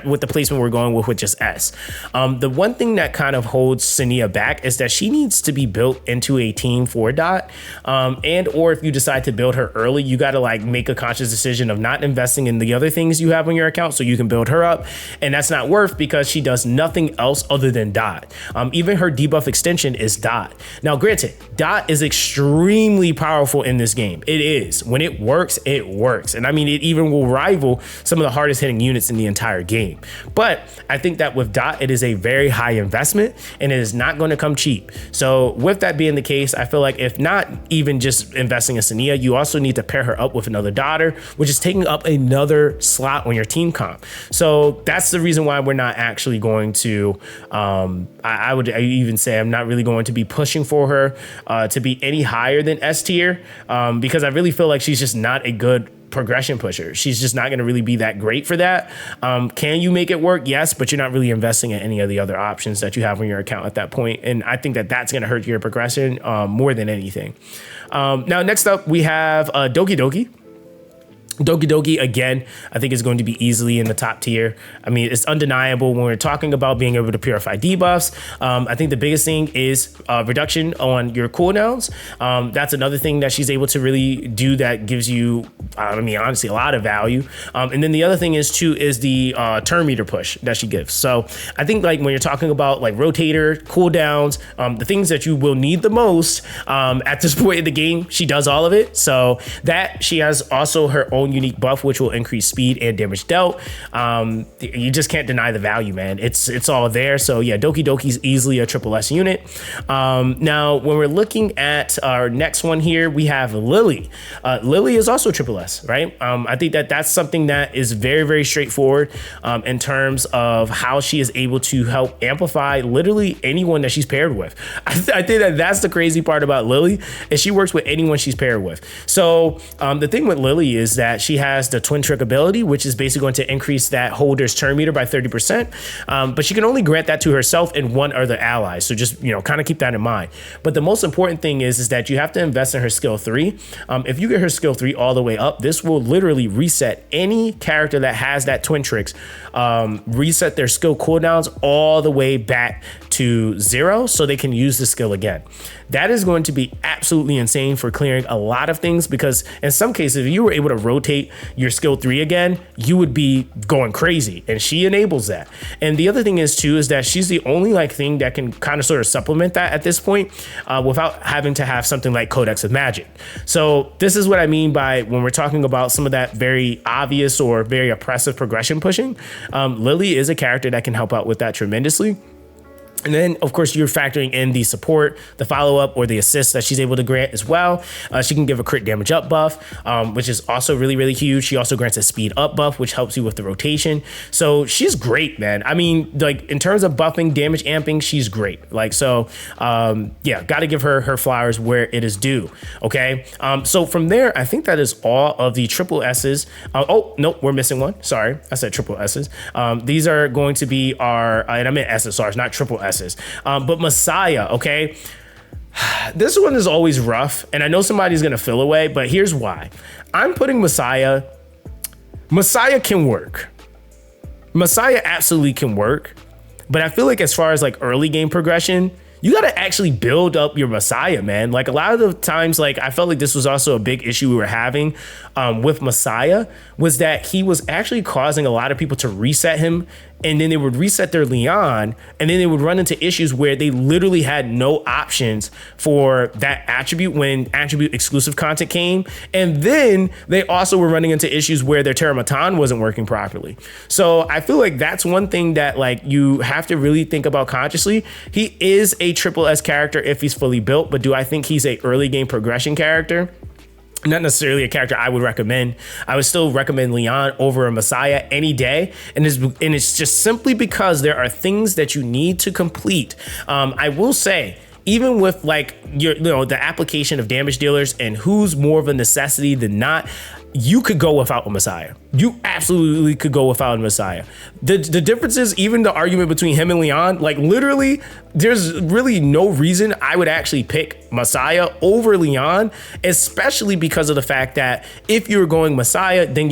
with the placement we're going with just S, the one thing that kind of holds Sania back is that she needs to be built into a team for Dot, and or if you decide to build her early, you got to like make a conscious decision of not investing in the other things you have on your account so you can build her up, and that's not worth because she does nothing else other than Dot. Even her debuff extension is Dot. Now, granted, Dot is extremely powerful in this game. It is. When it works, it works. And I mean, it even will rival some of the hardest hitting units in the entire game. But I think that with Dot, it is a very high investment and it is not going to come cheap. So with that being the case, I feel like if not even just investing in Sania, you also need to pair her up with another daughter, which is taking up another slot on your team comp. So that's the reason why we're not actually going to, I would even say I'm not really going to be pushing for her to be any higher than S tier, because I really feel like she's just not a good progression pusher. She's just not going to really be that great for that. Can you make it work? Yes, but you're not really investing in any of the other options that you have on your account at that point. And I think that that's going to hurt your progression more than anything. Now, next up, we have Doki Doki. Doki Doki, again, I think is going to be easily in the top tier. I mean, it's undeniable when we're talking about being able to purify debuffs. I think the biggest thing is reduction on your cooldowns. That's another thing that she's able to really do that gives you, I mean, honestly, a lot of value. And then the other thing is the turn meter push that she gives. So I think like when you're talking about like rotator, cooldowns, the things that you will need the most at this point in the game, she does all of it. So that she has also her own unique buff, which will increase speed and damage dealt. You just can't deny the value, man. It's all there. So yeah, Doki Doki's easily a triple S unit. Now, when we're looking at our next one here, we have Lily. Lily is also triple S, right? I think that that's something that is very, very straightforward in terms of how she is able to help amplify literally anyone that she's paired with. I think that that's the crazy part about Lily is she works with anyone she's paired with. So the thing with Lily is that she has the twin trick ability, which is basically going to increase that holder's turn meter by 30%. But she can only grant that to herself and one other ally. So just, kind of keep that in mind. But the most important thing is that you have to invest in her skill 3. If you get her skill 3 all the way up, this will literally reset any character that has that twin tricks, reset their skill cooldowns all the way back to 0 so they can use the skill again. That is going to be absolutely insane for clearing a lot of things, because in some cases, if you were able to rotate your skill 3 again, you would be going crazy, and she enables that. And the other thing is too, is that she's the only thing that can kind of sort of supplement that at this point without having to have something like Codex of Magic. So this is what I mean by when we're talking about some of that very obvious or very oppressive progression pushing. Lily is a character that can help out with that tremendously. And then, of course, you're factoring in the support, the follow-up, or the assist that she's able to grant as well. She can give a crit damage up buff, which is also really, really huge. She also grants a speed up buff, which helps you with the rotation. So she's great, man. I mean, in terms of buffing, damage amping, she's great. Yeah, got to give her flowers where it is due. Okay. So from there, I think that is all of the triple S's. Oh, nope, we're missing one. Sorry, I said triple S's. These are going to be our, and I meant SSRs, not triple S's. But Messiah, okay? This one is always rough, and I know somebody's gonna feel away, but here's why. I'm putting Messiah. Messiah can work. Messiah absolutely can work, but I feel like as far as early game progression, you got to actually build up your Messiah, man. A lot of the times, I felt like this was also a big issue we were having with Messiah, was that he was actually causing a lot of people to reset him, and then they would reset their Leon, and then they would run into issues where they literally had no options for that attribute when attribute exclusive content came. And then they also were running into issues where their Terramatan wasn't working properly. So I feel like that's one thing that you have to really think about consciously. He is a triple S character if he's fully built, but do I think he's a early game progression character? Not necessarily a character I would recommend. I would still recommend Leon over a Messiah any day. And it's just simply because there are things that you need to complete. I will say, even with like the application of damage dealers and who's more of a necessity than not, you could go without a Messiah. You absolutely could go without a Messiah. The difference is, even the argument between him and Leon, like literally, there's really no reason I would actually pick Messiah over Leon, especially because of the fact that if you're going Messiah, then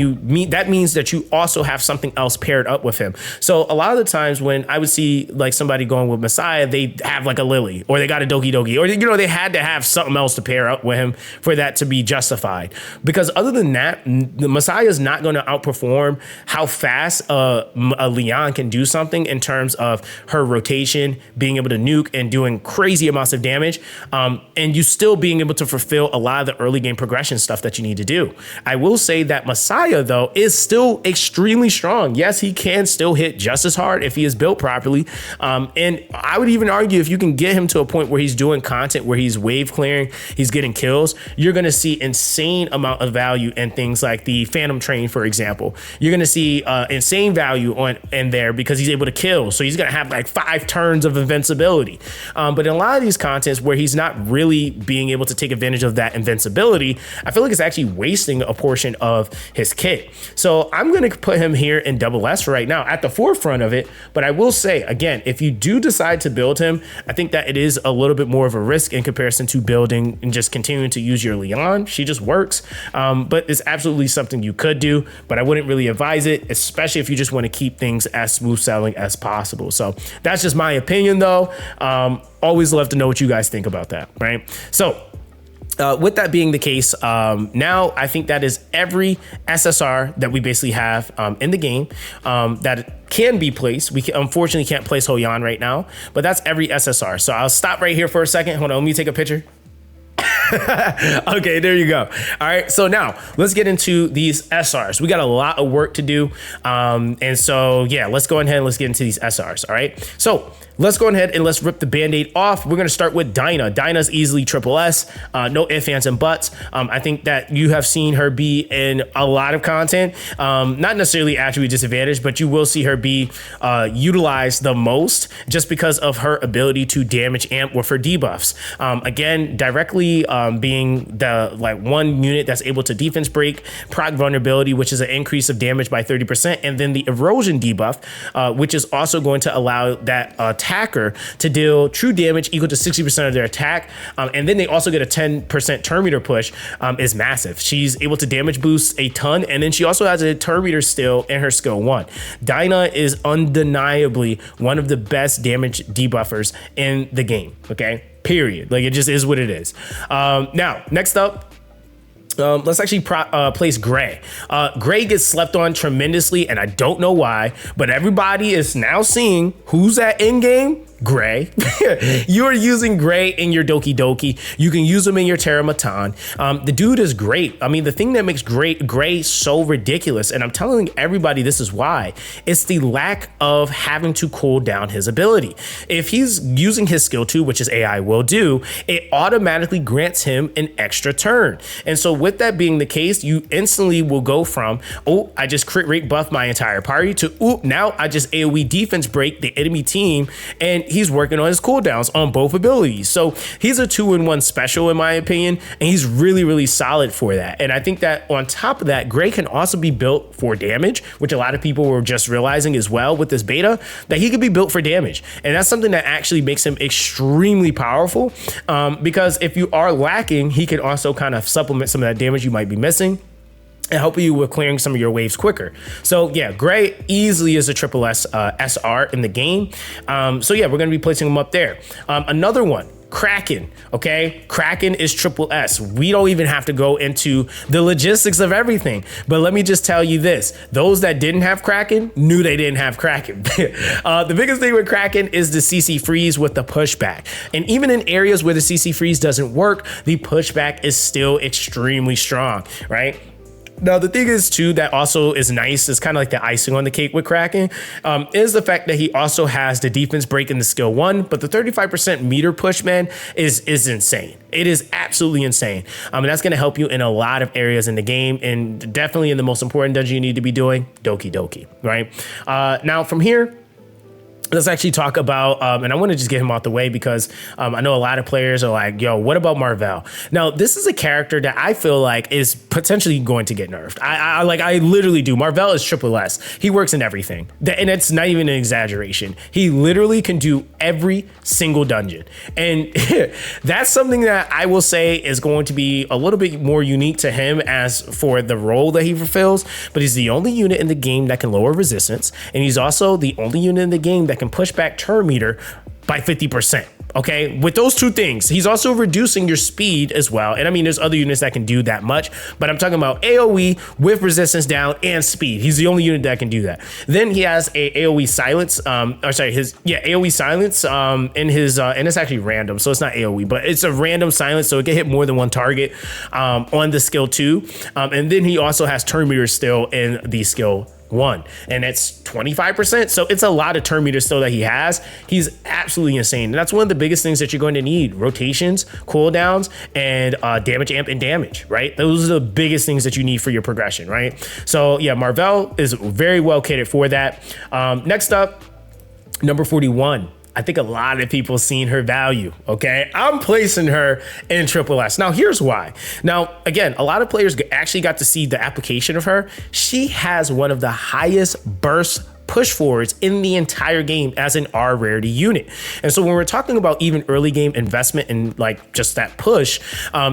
that means that you also have something else paired up with him. So a lot of the times when I would see like somebody going with Messiah, they have like a Lily, or they got a Doki Doki, or they had to have something else to pair up with him for that to be justified. Because other than that, the Messiah is not going to outperform how fast a Leon can do something in terms of her rotation, being able to nuke and doing crazy amounts of damage, and you still being able to fulfill a lot of the early game progression stuff that you need to do. I will say that Messiah, though, is still extremely strong. Yes, he can still hit just as hard if he is built properly. And I would even argue, if you can get him to a point where he's doing content, where he's wave clearing, he's getting kills, you're going to see insane amount of value in things like the Phantom Train, for example. You're going to see insane value in there because he's able to kill. So he's going to have like 5 turns of invincibility. But in a lot of these contents where he's not really being able to take advantage of that invincibility, I feel like it's actually wasting a portion of his kit. So I'm going to put him here in double S right now at the forefront of it. But I will say, again, if you do decide to build him, I think that it is a little bit more of a risk in comparison to building and just continuing to use your Leon. She just works. But it's absolutely something you could do, but I wouldn't really advise it, especially if you just want to keep things as smooth sailing as possible. So that's just my opinion, though. Always love to know what you guys think about that, right? So with that being the case, now I think that is every SSR that we basically have in the game that can be placed. We unfortunately can't place Hoyan right now, but that's every SSR. So I'll stop right here for a second. Hold on, let me take a picture. Okay, there you go. All right, so now let's get into these SRs. We got a lot of work to do. And so, yeah, let's go ahead and let's get into these SRs. All right, so let's go ahead and let's rip the Band-Aid off. We're going to start with Dinah. Dinah's easily triple S, no ifs, ands, and buts. I think that you have seen her be in a lot of content, not necessarily attribute disadvantage, but you will see her be utilized the most just because of her ability to damage amp with her debuffs. Again, directly being the one unit that's able to defense break, proc vulnerability, which is an increase of damage by 30%, and then the erosion debuff, which is also going to allow that attacker to deal true damage equal to 60% of their attack. And then they also get a 10% turn meter push, is massive. She's able to damage boost a ton, and then she also has a turn meter still in her skill 1. Dinah is undeniably one of the best damage debuffers in the game, okay? Period. Like, it just is what it is. Now, next up, let's actually place Gray. Gray gets slept on tremendously, and I don't know why, but everybody is now seeing who's at in game. Gray. You are using Gray in your Doki Doki. You can use them in your Terramatan. The dude is great. I mean, the thing that makes Gray so ridiculous, and I'm telling everybody this is why, it's the lack of having to cool down his ability. If he's using his skill 2, which his AI will do, it automatically grants him an extra turn. And so with that being the case, you instantly will go from, oh, I just crit rate buff my entire party, to, oh, now I just AoE defense break the enemy team, and he's working on his cooldowns on both abilities. So he's a 2-in-1 special in my opinion, and he's really, really solid for that. And I think that on top of that, Gray can also be built for damage, which a lot of people were just realizing as well with this beta, that he could be built for damage. And that's something that actually makes him extremely powerful, because if you are lacking, he can also kind of supplement some of that damage you might be missing and help you with clearing some of your waves quicker. So yeah, Gray easily is a triple S SR in the game. So yeah, we're gonna be placing him up there. Another one, Kraken, okay? Kraken is triple S. We don't even have to go into the logistics of everything, but let me just tell you this. Those that didn't have Kraken knew they didn't have Kraken. The biggest thing with Kraken is the CC freeze with the pushback. And even in areas where the CC freeze doesn't work, the pushback is still extremely strong, right? Now, the thing is, too, that also is nice, is kind of like the icing on the cake with Kraken, is the fact that he also has the defense break in the skill 1, but the 35% meter push, man, is insane. It is absolutely insane. And that's going to help you in a lot of areas in the game, and definitely in the most important dungeon you need to be doing, Doki Doki, right? Now, from here, let's actually talk about, and I want to just get him out the way because I know a lot of players are like, yo, what about Marvel? Now, this is a character that I feel like is potentially going to get nerfed. I literally do. Marvel is triple S. He works in everything. And it's not even an exaggeration. He literally can do every single dungeon. And that's something that I will say is going to be a little bit more unique to him as for the role that he fulfills. But he's the only unit in the game that can lower resistance. And he's also the only unit in the game that can push back turn meter by 50%. Okay, with those two things, he's also reducing your speed as well. And I mean, there's other units that can do that much, but I'm talking about AoE with resistance down and speed. He's the only unit that can do that. Then he has a AoE silence, AoE silence in his, and it's actually random, so it's not AoE, but it's a random silence, so it can hit more than one target on the skill 2. And then he also has turn meter still in the skill 1, and it's 25%. So it's a lot of turn meters still that he has. He's absolutely insane. And that's one of the biggest things that you're going to need: rotations, cooldowns, and damage amp and damage, right? Those are the biggest things that you need for your progression, right? So yeah, Marvel is very well catered for that. Next up, number 41. I think a lot of people seen her value, okay? I'm placing her in triple S. Now, here's why. Now, again, a lot of players actually got to see the application of her. She has one of the highest burst push forwards in the entire game as an R rarity unit. And so when we're talking about even early game investment and like just that push,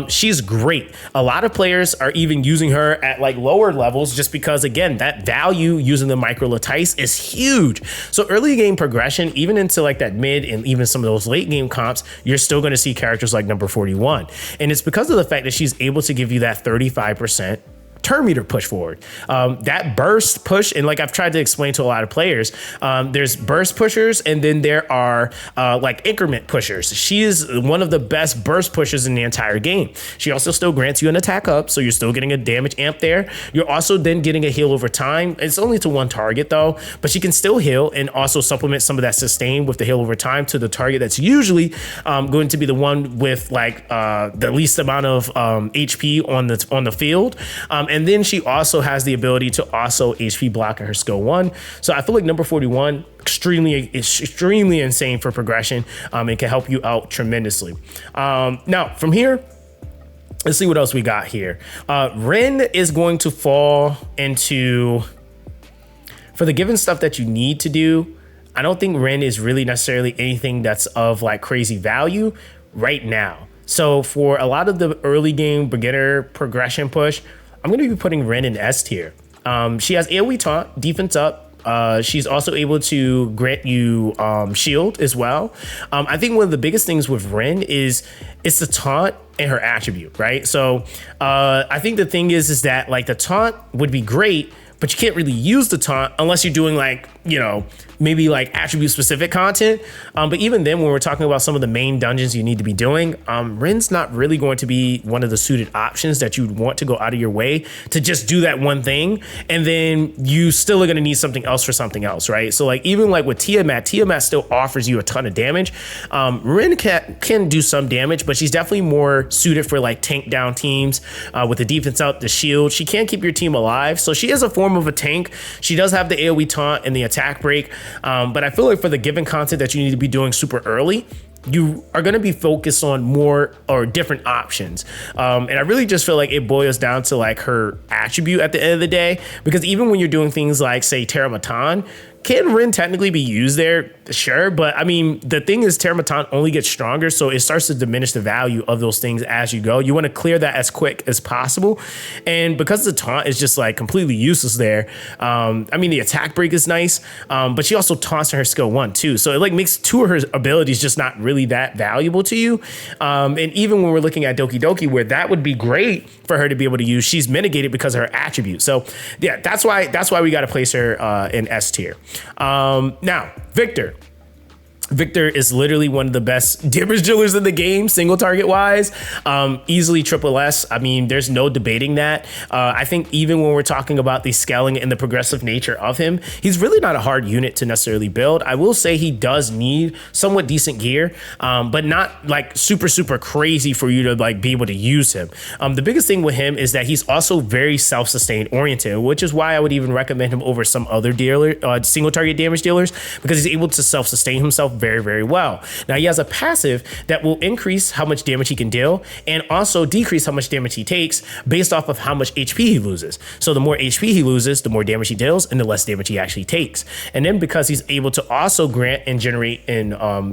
she's great. A lot of players are even using her at like lower levels just because, again, that value using the micro Latice is huge. So early game progression, even into like that mid and even some of those late game comps, you're still going to see characters like number 41. And it's because of the fact that she's able to give you that 35% turn meter push forward. That burst push, and like I've tried to explain to a lot of players, there's burst pushers and then there are like increment pushers. She is one of the best burst pushers in the entire game. She also still grants you an attack up, so you're still getting a damage amp there. You're also then getting a heal over time. It's only to one target though, but she can still heal and also supplement some of that sustain with the heal over time to the target that's usually going to be the one with like the least amount of HP on the field. And then she also has the ability to also HP block in her skill 1. So I feel like number 41, extremely insane for progression, and can help you out tremendously. Now, from here, let's see what else we got here. Ren is going to fall into, for the given stuff that you need to do, I don't think Ren is really necessarily anything that's of like crazy value right now. So for a lot of the early game beginner progression push, I'm going to be putting Ren in S tier. She has AoE taunt, defense up. She's also able to grant you shield as well. I think one of the biggest things with Ren is it's the taunt and her attribute, right? So I think the thing is that like the taunt would be great, but you can't really use the taunt unless you're doing like, you know, maybe like attribute specific content. But even then, when we're talking about some of the main dungeons you need to be doing, Ren's not really going to be one of the suited options that you'd want to go out of your way to just do that one thing. And then you still are going to need something else for something else, right? So like even like with Tiamat still offers you a ton of damage. Ren can do some damage, but she's definitely more suited for like tank down teams with the defense out, the shield. She can keep your team alive. So she is a form of a tank. She does have the AoE taunt and the attack break. But I feel like for the given content that you need to be doing super early, you are going to be focused on more or different options. And I really just feel like it boils down to like her attribute at the end of the day, because even when you're doing things like say Terramatan, can Ren technically be used there? Sure. But I mean, the thing is Terramatan only gets stronger. So it starts to diminish the value of those things as you go. You want to clear that as quick as possible. And because the taunt is just like completely useless there. I mean, the attack break is nice, but she also taunts in her skill 1 too. So it like makes 2 of her abilities just not really that valuable to you. And even when we're looking at Doki Doki, where that would be great for her to be able to use, she's mitigated because of her attribute. So yeah, that's why we got to place her in S tier. Now, Victor. Victor is literally one of the best damage dealers in the game, single target wise. Easily triple S. I mean, there's no debating that. I think even when we're talking about the scaling and the progressive nature of him, he's really not a hard unit to necessarily build. I will say he does need somewhat decent gear, but not like super crazy for you to like be able to use him. The biggest thing with him is that he's also very self-sustained oriented, which is why I would even recommend him over some other dealer, single target damage dealers, because he's able to self-sustain himself very well. Now he has a passive that will increase how much damage he can deal and also decrease how much damage he takes based off of how much HP he loses. So the more HP he loses, the more damage he deals and the less damage he actually takes. And then because he's able to also grant and generate and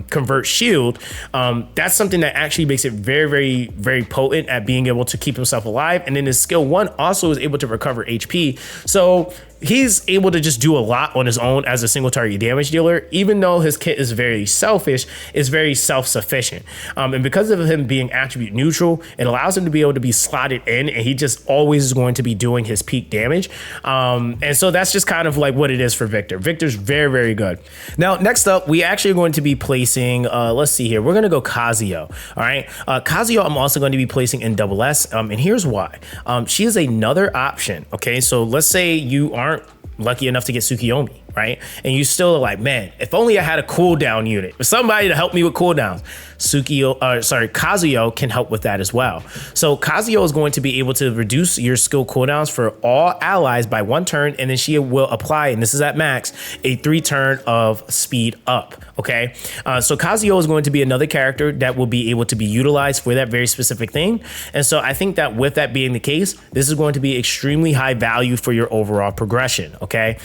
convert shield, that's something that actually makes it very potent at being able to keep himself alive. And then his skill 1 also is able to recover HP. So he's able to just do a lot on his own as a single target damage dealer, even though his kit is very selfish, is very self-sufficient. And because of him being attribute neutral, it allows him to be able to be slotted in, and he just always is going to be doing his peak damage. And so that's just kind of like what it is for Victor. Victor's very good. Now, next up, we actually are going to be placing, let's see here, we're going to go Kazuyo. All right. Kazuyo, I'm also going to be placing in double S. And here's why. She is another option. Okay. So let's say you aren't lucky enough to get Tsukiyomi, right? And you still are like, man, if only I had a cooldown unit or somebody to help me with cooldowns. Kazuyo can help with that as well. So Kazuyo is going to be able to reduce your skill cooldowns for all allies by 1 turn, and then she will apply, and this is at max, a 3 turn of speed up. Okay, so Kazuyo is going to be another character that will be able to be utilized for that very specific thing. And so I think that with that being the case, this is going to be extremely high value for your overall progression. Okay,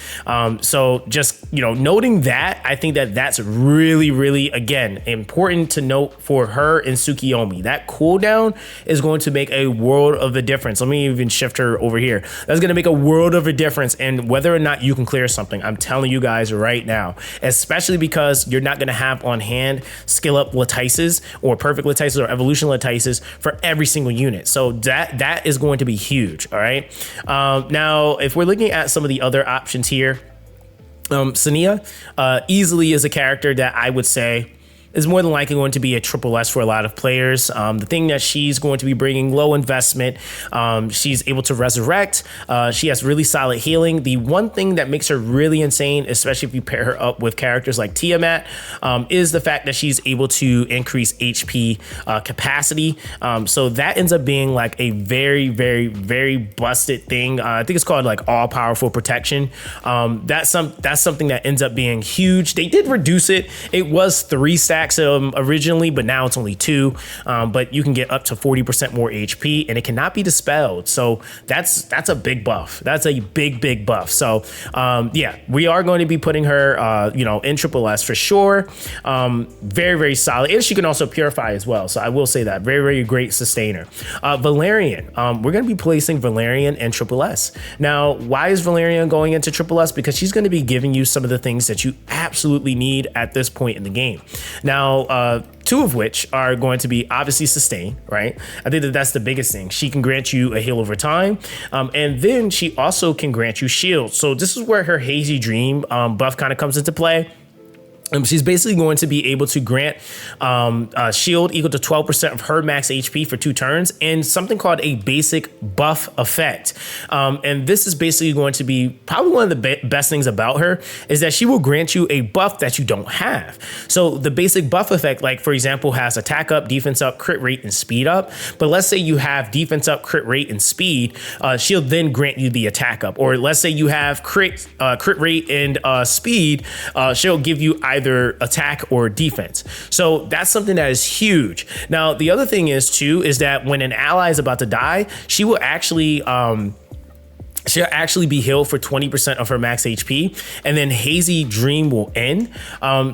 so just, you know, noting that, I think that that's really, again, important to note for her and Tsukiyomi. That cooldown is going to make a world of a difference. Let me even shift her over here. That's going to make a world of a difference in whether or not you can clear something. I'm telling you guys right now, especially because you're not going to have on hand skill up Latices or perfect Latices or evolution Latices for every single unit. So that is going to be huge. All right. Now, if we're looking at some of the other options here, Sania easily is a character that I would say is more than likely going to be a triple S for a lot of players. The thing that she's going to be bringing, low investment. She's able to resurrect. She has really solid healing. The one thing that makes her really insane, especially if you pair her up with characters like Tiamat, is the fact that she's able to increase HP capacity. So that ends up being like a very busted thing. I think it's called like all powerful protection. That's something that ends up being huge. They did reduce it. It was 3 stacks originally, but now it's only 2. But you can get up to 40% more HP, and it cannot be dispelled. So that's a big buff. That's a big buff. So yeah, we are going to be putting her in triple S for sure. Very solid, and she can also purify as well. So I will say that very great sustainer. Valerian, we're going to be placing Valerian in triple S. Now, why is Valerian going into triple S? Because she's going to be giving you some of the things that you absolutely need at this point in the game. Now, 2 of which are going to be obviously sustain, right? I think that's the biggest thing. She can grant you a heal over time, and then she also can grant you shield. So this is where her Hazy Dream buff kind of comes into play. She's basically going to be able to grant shield equal to 12% of her max HP for 2 turns and something called a basic buff effect. And this is basically going to be probably one of the best things about her is that she will grant you a buff that you don't have. So the basic buff effect, like for example, has attack up, defense up, crit rate, and speed up. But let's say you have defense up, crit rate, and speed, she'll then grant you the attack up. Or let's say you have crit rate and speed, she'll give you either attack or defense. So that's something that is huge. Now, the other thing is too, is that when an ally is about to die, she will actually, she'll actually be healed for 20% of her max HP, and then Hazy Dream will end.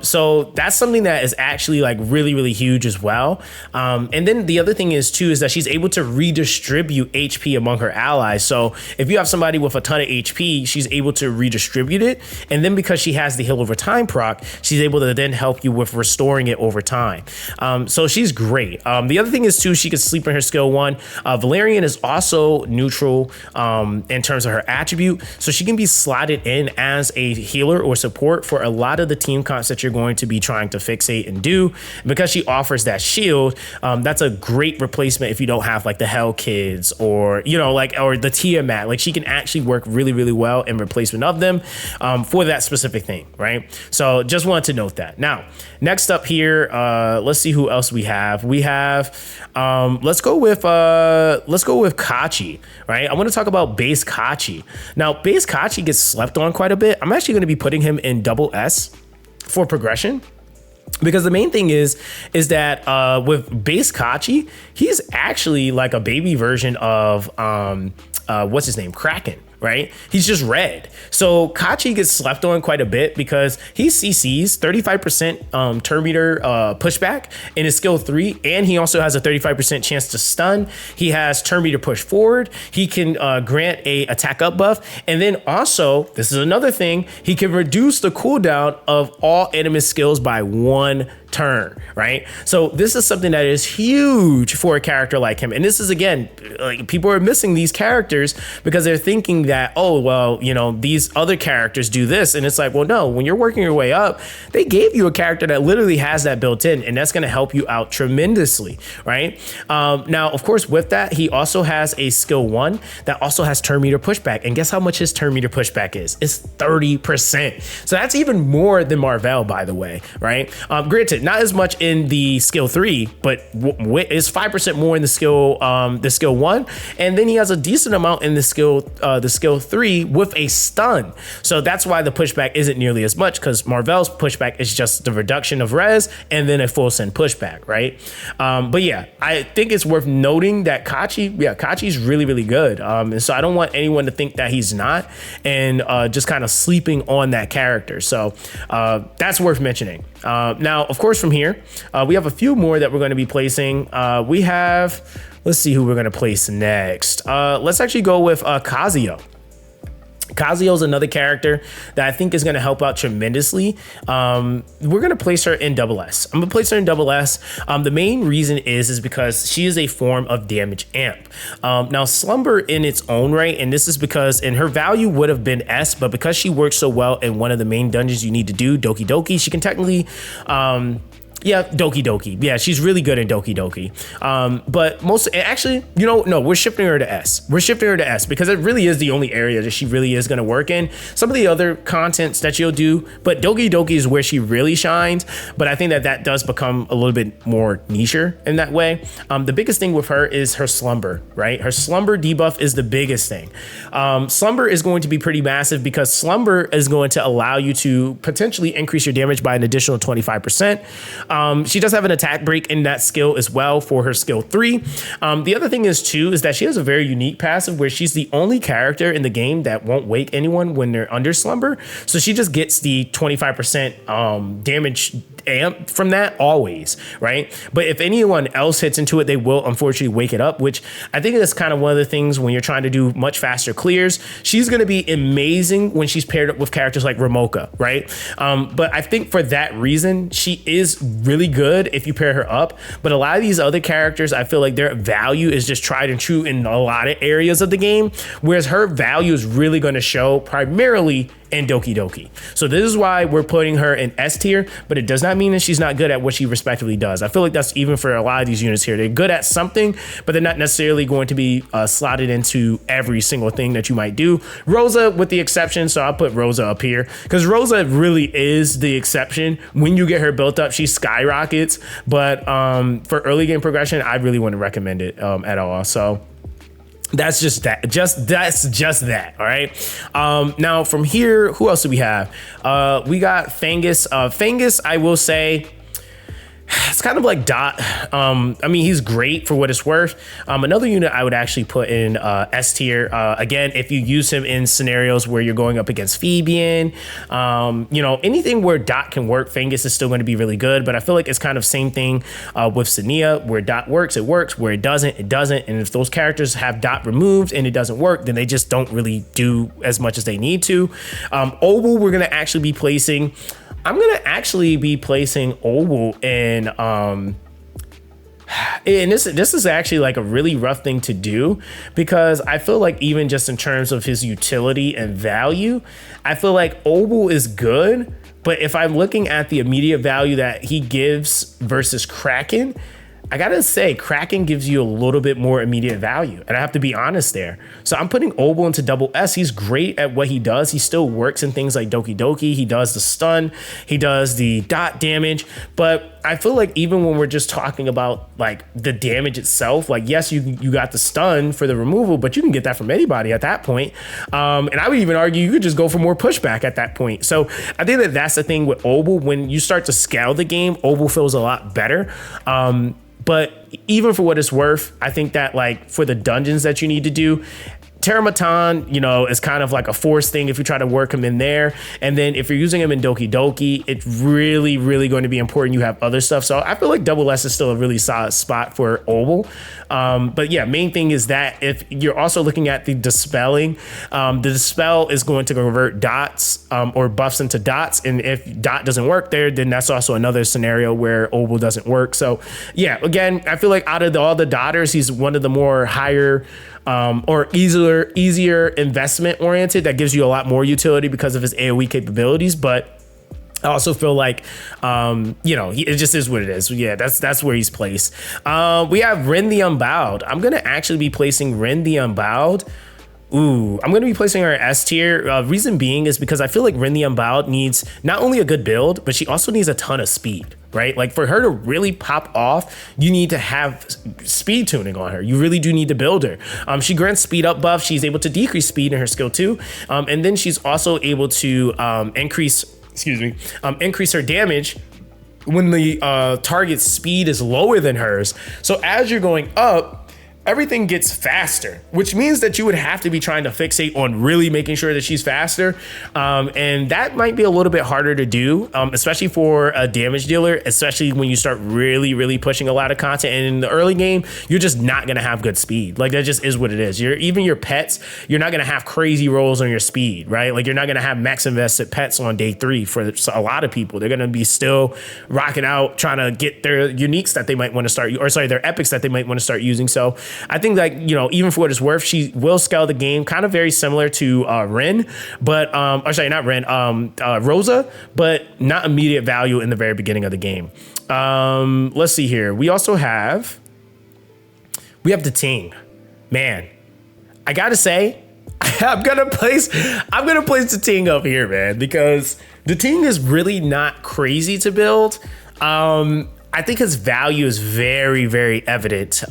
So that's something that is actually like really huge as well. And then the other thing is too, is that she's able to redistribute HP among her allies. So if you have somebody with a ton of HP, she's able to redistribute it. And then because she has the heal over time proc, she's able to then help you with restoring it over time. So she's great. The other thing is too, she can sleep in her skill 1. Valerian is also neutral in terms terms of her attribute. So she can be slotted in as a healer or support for a lot of the team comps that you're going to be trying to fixate and do. Because she offers that shield, that's a great replacement if you don't have like the Hell Kids or, you know, like, or the Tiamat. Like she can actually work really, really well in replacement of them for that specific thing, right? So just wanted to note that. Now, next up here, let's see who else we have. We have, let's go with Kachi, right? I want to talk about base Kachi. Now, base Kachi gets slept on quite a bit. I'm actually going to be putting him in double S for progression. Because the main thing is that with base Kachi, he's actually like a baby version of what's his name, Kraken, right? He's just red. So Kachi gets slept on quite a bit because he CCs 35% turn meter pushback in his skill 3, and he also has a 35% chance to stun. He has turn meter push forward. He can grant a attack up buff, and then also, this is another thing, he can reduce the cooldown of all Animus skills by 1 turn, right? So this is something that is huge for a character like him. And this is, again, like, people are missing these characters because they're thinking that, oh, well, you know, these other characters do this. And it's like, well, no, when you're working your way up, they gave you a character that literally has that built in, and that's going to help you out tremendously, right? Now, of course, with that, he also has a skill 1 that also has turn meter pushback. And guess how much his turn meter pushback is? It's 30%. So that's even more than Marvel, by the way, right? Granted, not as much in the skill 3, but it's 5% more in the skill 1, and then he has a decent amount in the skill 3 with a stun. So that's why the pushback isn't nearly as much, because Marvel's pushback is just the reduction of res and then a full send pushback, right? But yeah, I think it's worth noting that Kachi's really, really good. And so I don't want anyone to think that he's not, and just kind of sleeping on that character. So that's worth mentioning. Now, of course, from here, we have a few more that we're going to be placing. Let's see who we're going to place next. Let's actually go with Kazuyo. Kazuyo is another character that I think is going to help out tremendously. We're going to place her in double S. I'm going to place her in double S. The main reason is because she is a form of damage amp. Now, Slumber in its own right, and this is because, and her value would have been S, but because she works so well in one of the main dungeons you need to do, Doki Doki, she can technically... Doki Doki. Yeah, she's really good in Doki Doki. But actually, you know, no, we're shifting her to S. We're shifting her to S because it really is the only area that she really is going to work in. Some of the other contents that she'll do, but Doki Doki is where she really shines. But I think that does become a little bit more nicher in that way. The biggest thing with her is her Slumber, right? Her Slumber debuff is the biggest thing. Slumber is going to be pretty massive because Slumber is going to allow you to potentially increase your damage by an additional 25%. She does have an attack break in that skill as well for her skill 3. The other thing is that she has a very unique passive where she's the only character in the game that won't wake anyone when they're under slumber. So she just gets the 25% damage amp from that always, right? But if anyone else hits into it, they will unfortunately wake it up, which I think is kind of one of the things when you're trying to do much faster clears. She's going to be amazing when she's paired up with characters like Ramoka, right? But I think for that reason, she is really good if you pair her up. But a lot of these other characters, I feel like their value is just tried and true in a lot of areas of the game, whereas her value is really going to show primarily in Doki Doki. So this is why we're putting her in S tier, but it does not mean that she's not good at what she respectively does. I feel like that's even for a lot of these units here. They're good at something, but they're not necessarily going to be slotted into every single thing that you might do. Rosa with the exception, so I'll put Rosa up here because Rosa really is the exception. When you get her built up, she skyrockets, but for early game progression, I really wouldn't recommend it at all. So that's just that. That's just that. All right. Now from here, who else do we have? We got Fangus. Fangus, I will say, it's kind of like Dot. I mean, he's great for what it's worth. Another unit I would actually put in S tier. Again, if you use him in scenarios where you're going up against Phoebian, you know, anything where Dot can work, Fangus is still going to be really good. But I feel like it's kind of same thing with Sania, where Dot works, it works. Where it doesn't, it doesn't. And if those characters have Dot removed and it doesn't work, then they just don't really do as much as they need to. Oval, we're going to actually be placing. I'm going to actually be placing Oval in And this is actually like a really rough thing to do, because I feel like even just in terms of his utility and value, I feel like Obel is good, but if I'm looking at the immediate value that he gives versus Kraken, I gotta say, Kraken gives you a little bit more immediate value, and I have to be honest there. So I'm putting Obel into double S. He's great at what he does. He still works in things like Doki Doki. He does the stun, he does the dot damage, but I feel like even when we're just talking about like the damage itself, like yes, you got the stun for the removal, but you can get that from anybody at that point. And I would even argue you could just go for more pushback at that point. So I think that that's the thing with Obel. When you start to scale the game, Obel feels a lot better. But even for what it's worth, I think that like for the dungeons that you need to do, Terramatan, you know, is kind of like a force thing if you try to work him in there. And then if you're using him in Doki Doki, it's really, really going to be important you have other stuff. So I feel like double S is still a really solid spot for Obel. But yeah, main thing is that if you're also looking at the dispelling, the dispel is going to convert dots or buffs into dots. And if dot doesn't work there, then that's also another scenario where Obel doesn't work. So yeah, again, I feel like out of all the dotters, he's one of the more higher or easier investment oriented, that gives you a lot more utility because of his AoE capabilities. But I also feel like, you know, it just is what it is. Yeah, that's where he's placed. We have Ren the Unbowed. I'm going to actually be placing Ren the Unbowed. Ooh, I'm going to be placing her S tier. Reason being is because I feel like Ren the Unbowed needs not only a good build, but she also needs a ton of speed, right? Like for her to really pop off, you need to have speed tuning on her. You really do need to build her. She grants speed up buff. She's able to decrease speed in her skill too. And then she's also able to increase her damage when the target's speed is lower than hers. So as you're going up, everything gets faster, which means that you would have to be trying to fixate on really making sure that she's faster. And that might be a little bit harder to do, especially for a damage dealer, especially when you start really, really pushing a lot of content. And in the early game, you're just not going to have good speed. Like that just is what it is. Even your pets, you're not going to have crazy rolls on your speed, right? Like you're not going to have max invested pets on day 3 for a lot of people. They're going to be still rocking out, trying to get their uniques that they might want to start, or sorry, their epics that they might want to start using. So I think like, you know, even for what it's worth, she will scale the game kind of very similar to Ren, but, or sorry, not Ren, Rosa, but not immediate value in the very beginning of the game. Let's see here. We have the Ting. Man, I gotta say, I'm gonna place the Ting up here, man, because the Ting is really not crazy to build. I think his value is very, very evident.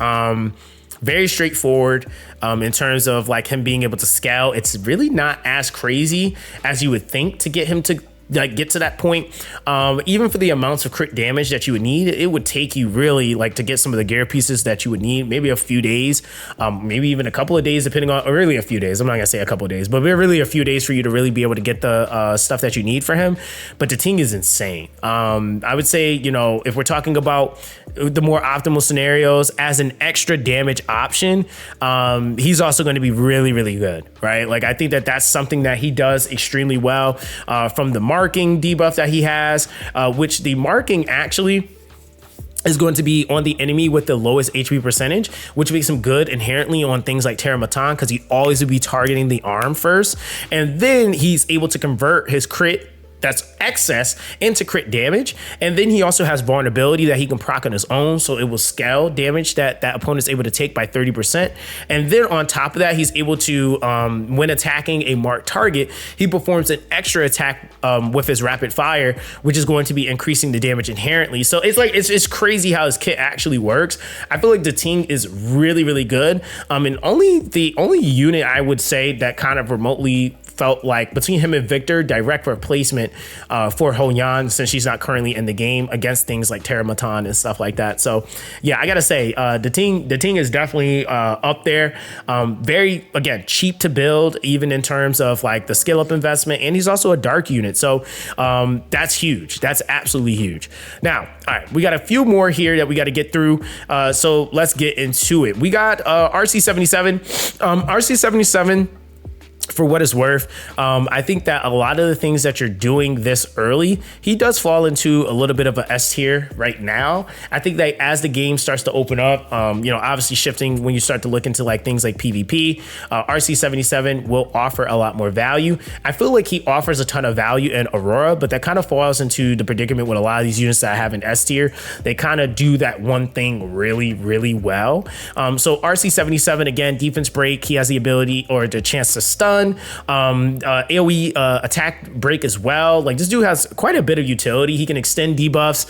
Very straightforward in terms of like him being able to scale. It's really not as crazy as you would think to get him to like get to that point. Even for the amounts of crit damage that you would need, it would take you really like to get some of the gear pieces that you would need, maybe a few days, maybe even a couple of days, depending on, or really a few days. I'm not gonna say a couple of days, but really a few days for you to really be able to get the stuff that you need for him. But the Ting is insane. I would say, you know, if we're talking about the more optimal scenarios as an extra damage option, he's also going to be really, really good, right? Like I think that that's something that he does extremely well from the marking debuff that he has, which the marking actually is going to be on the enemy with the lowest HP percentage, which makes him good inherently on things like Terramatan, because he always would be targeting the arm first. And then he's able to convert his crit that's excess into crit damage. And then he also has vulnerability that he can proc on his own, so it will scale damage that opponent's able to take by 30%. And then on top of that, he's able to, when attacking a marked target, he performs an extra attack with his rapid fire, which is going to be increasing the damage inherently. So it's like, it's crazy how his kit actually works. I feel like the Ting is really, really good. And the only unit I would say that kind of remotely felt like between him and Victor, direct replacement for Ho-Yan, since she's not currently in the game, against things like Terramatan and stuff like that. So yeah, I gotta say, the Ting is definitely up there. Very, again, cheap to build, even in terms of like the skill up investment, and he's also a dark unit. So that's huge. That's absolutely huge. Now, all right, we got a few more here that we got to get through. So let's get into it. We got RC77. RC77 for what it's worth, I think that a lot of the things that you're doing this early, he does fall into a little bit of a S tier right now. I think that as the game starts to open up, obviously shifting when you start to look into like things like PvP, RC77 will offer a lot more value. I feel like he offers a ton of value in Aurora, but that kind of falls into the predicament with a lot of these units that I have in S tier. They kind of do that one thing really, really well. So RC77, again, defense break, he has the ability or the chance to stun. AoE attack break as well. Like, this dude has quite a bit of utility. He can extend debuffs.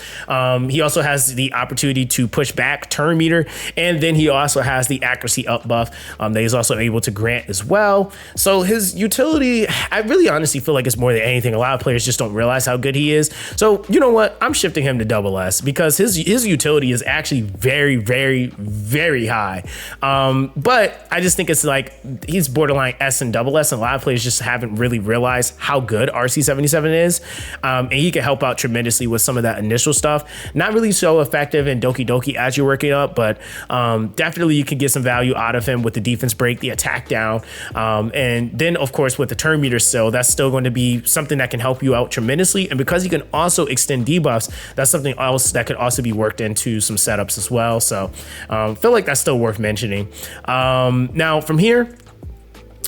He also has the opportunity to push back turn meter, and then he also has the accuracy up buff that he's also able to grant as well. So his utility, I really honestly feel like it's more than anything. A lot of players just don't realize how good he is. So you know what? I'm shifting him to double S because his utility is actually very, very, very high. But I just think it's like he's borderline S and double S, and a lot of players just haven't really realized how good RC77 is. And he can help out tremendously with some of that initial stuff. Not really so effective in Doki Doki as you're working up, but definitely you can get some value out of him with the defense break, the attack down. And then of course with the turn meter still, that's still going to be something that can help you out tremendously. And because you can also extend debuffs, that's something else that could also be worked into some setups as well. So feel like that's still worth mentioning. Now from here,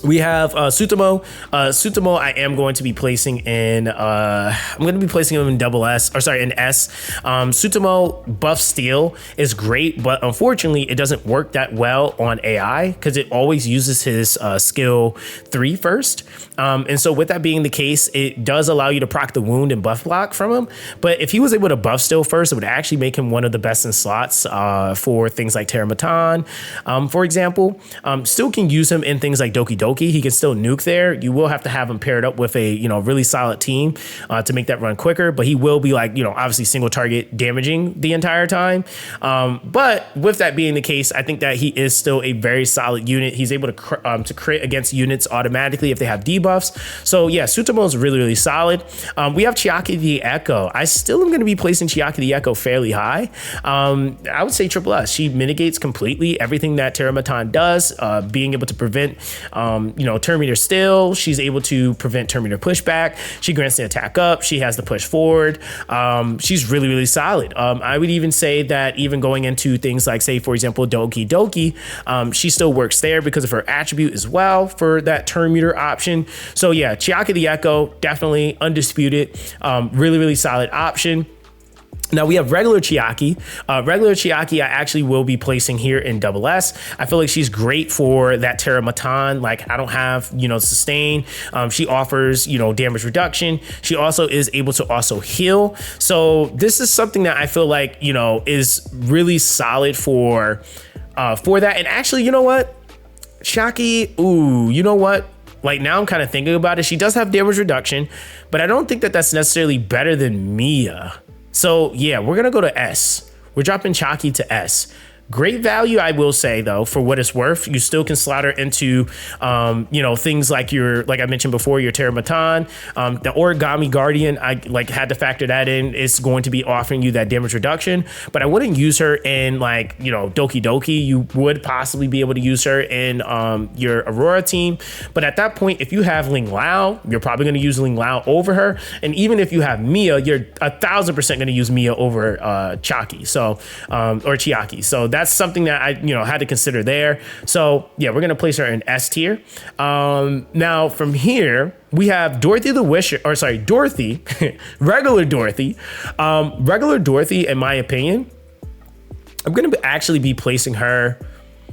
we have Sutomo. Sutomo, I am going to be placing in. I'm going to be placing him in double S, or sorry, in S. Sutomo buff steal is great, but unfortunately, it doesn't work that well on AI because it always uses his skill 3 first. And so, with that being the case, it does allow you to proc the wound and buff block from him. But if he was able to buff steal first, it would actually make him one of the best in slots for things like Terramatan, for example. Still can use him in things like Doki Doki. He can still nuke there. You will have to have him paired up with a really solid team to make that run quicker, but he will be like obviously single target damaging the entire time. But with that being the case, I think that he is still a very solid unit. He's able to crit against units automatically if they have debuffs. So yeah, Sutomo is really, really solid. We have Chiaki the Echo. I still am going to be placing Chiaki the Echo fairly high. I would say triple S. She mitigates completely everything that Terramatan does, being able to prevent turn meter still. She's able to prevent turn meter pushback. She grants the attack up. She has the push forward. She's really, really solid. I would even say that even going into things like, say, for example, Doki Doki, she still works there because of her attribute as well for that turn meter option. So yeah, Chiaki the Echo, definitely undisputed. Really, really solid option. Now we have regular Chiaki. Regular Chiaki, I actually will be placing here in double S. I feel like she's great for that Terramatan. Like, I don't have, sustain. She offers, damage reduction. She also is able to also heal. So this is something that I feel like, is really solid for that. And actually, you know what? Chiaki, ooh, you know what? Like, now I'm kind of thinking about it. She does have damage reduction, but I don't think that that's necessarily better than Mia. So yeah, we're gonna go to S. We're dropping Chiaki to S. Great value, I will say, though, for what it's worth. You still can slot her into, things like like I mentioned before, your Terramatan. The Origami Guardian, I had to factor that in. It's going to be offering you that damage reduction, but I wouldn't use her in Doki Doki. You would possibly be able to use her in your Aurora team, but at that point, if you have Ling Lao, you're probably going to use Ling Lao over her, and even if you have Mia, you're 1,000% going to use Mia over Chiaki, or Chiaki. So that's something that I had to consider there. So yeah, we're gonna place her in S tier. Now from here we have Dorothy the Wisher, or sorry, Dorothy, regular Dorothy. Regular Dorothy, in my opinion, I'm gonna actually be placing her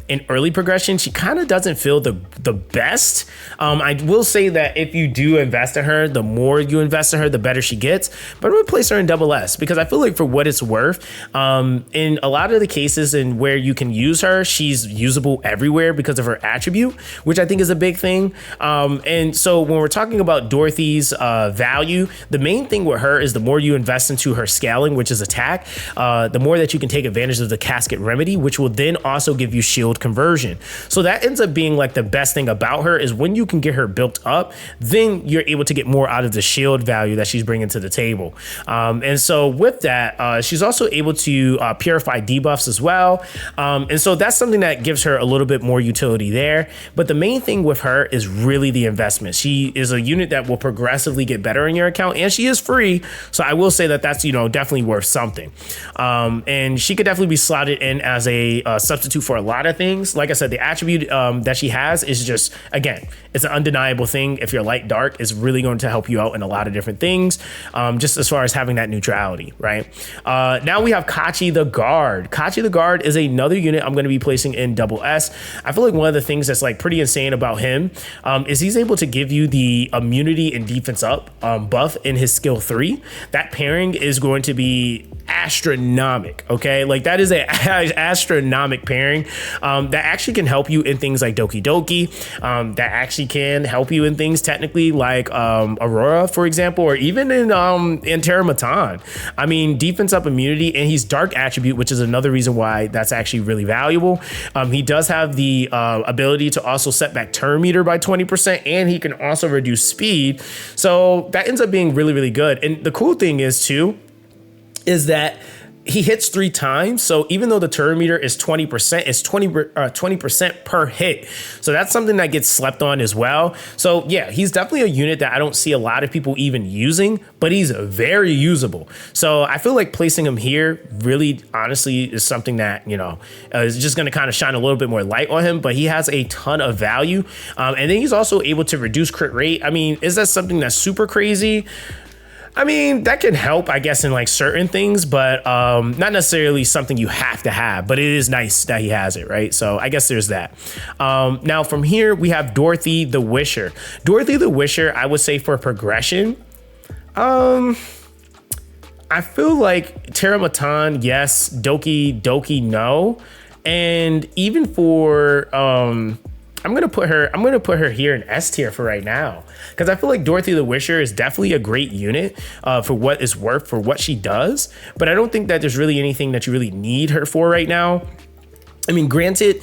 in early progression. She kind of doesn't feel the best. I will say that if you do invest in her, the more you invest in her, the better she gets. But I'm gonna place her in double S because I feel like for what it's worth, in a lot of the cases in where you can use her, she's usable everywhere because of her attribute, which I think is a big thing. And so when we're talking about Dorothy's value, the main thing with her is the more you invest into her scaling, which is attack, the more that you can take advantage of the casket remedy, which will then also give you shield conversion. So that ends up being like the best thing about her is when you can get her built up, then you're able to get more out of the shield value that she's bringing to the table. And so with that, she's also able to purify debuffs as well. And so that's something that gives her a little bit more utility there. But the main thing with her is really the investment. She is a unit that will progressively get better in your account, and she is free. So I will say that that's, definitely worth something. And she could definitely be slotted in as a substitute for a lot of things. Like I said, the attribute that she has is just, again, it's an undeniable thing. If you're light dark, it's really going to help you out in a lot of different things, just as far as having that neutrality, right? Now we have Kachi the Guard. Kachi the Guard is another unit I'm going to be placing in double S. I feel like one of the things that's like pretty insane about him is he's able to give you the immunity and defense up buff in his skill 3. That pairing is going to be astronomic. Okay, like that is a astronomic pairing that actually can help you in things like Doki Doki, that actually can help you in things technically like Aurora, for example, or even in Terra Matan. I mean, defense up immunity, and he's dark attribute, which is another reason why that's actually really valuable. He does have the ability to also set back turn meter by 20%, and he can also reduce speed. So that ends up being really, really good. And the cool thing is too, is that he hits 3 times. So even though the turn meter is 20%, it's 20% per hit. So that's something that gets slept on as well. So yeah, he's definitely a unit that I don't see a lot of people even using, but he's very usable. So I feel like placing him here really honestly is something that, is just going to kind of shine a little bit more light on him, but he has a ton of value. And then he's also able to reduce crit rate. I mean, is that something that's super crazy? I mean, that can help, I guess, in like certain things, but not necessarily something you have to have, but it is nice that he has it, right? So I guess there's that. Now from here, we have Dorothy the Wisher. Dorothy the Wisher, I would say for progression, I feel like Terra Matan, yes, Doki Doki, no. And even for I'm gonna put her here in S tier for right now, because I feel like Dorothy the Wisher is definitely a great unit for what it's worth, for what she does. But I don't think that there's really anything that you really need her for right now. I mean, granted,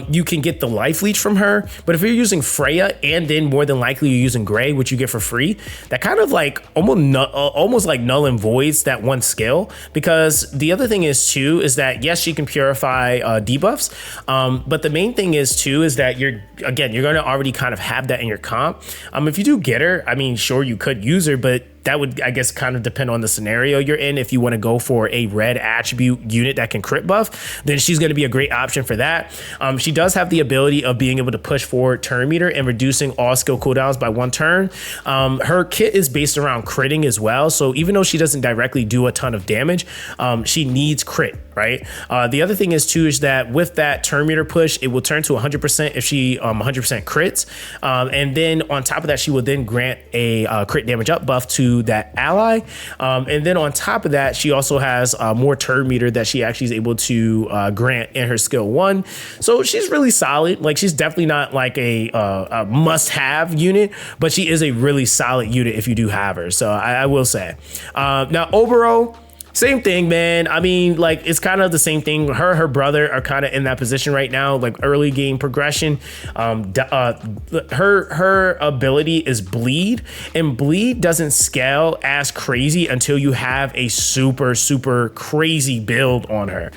you can get the life leech from her, but if you're using Freya and then more than likely you're using Gray, which you get for free, that kind of like almost like null and voids that one skill. Because the other thing is too, is that yes, she can purify debuffs, but the main thing is too, is that you're going to already kind of have that in your comp. If you do get her, I mean, sure, you could use her, but that would, I guess, kind of depend on the scenario you're in. If you want to go for a red attribute unit that can crit buff, then she's going to be a great option for that. She does have the ability of being able to push forward turn meter and reducing all skill cooldowns by 1 turn. Her kit is based around critting as well. So even though she doesn't directly do a ton of damage, she needs crit, right? The other thing is too, is that with that turn meter push, it will turn to 100% if she 100% crits. And then on top of that, she will then grant a crit damage up buff to that ally. And then on top of that, she also has more turn meter that she actually is able to grant in her skill 1. So she's really solid. Like, she's definitely not like a must-have unit, but she is a really solid unit if you do have her. So I will say. Now, overall, same thing, man. I mean, like, it's kind of the same thing. Her brother are kind of in that position right now, like early game progression. Her ability is bleed, and bleed doesn't scale as crazy until you have a super, super crazy build on her.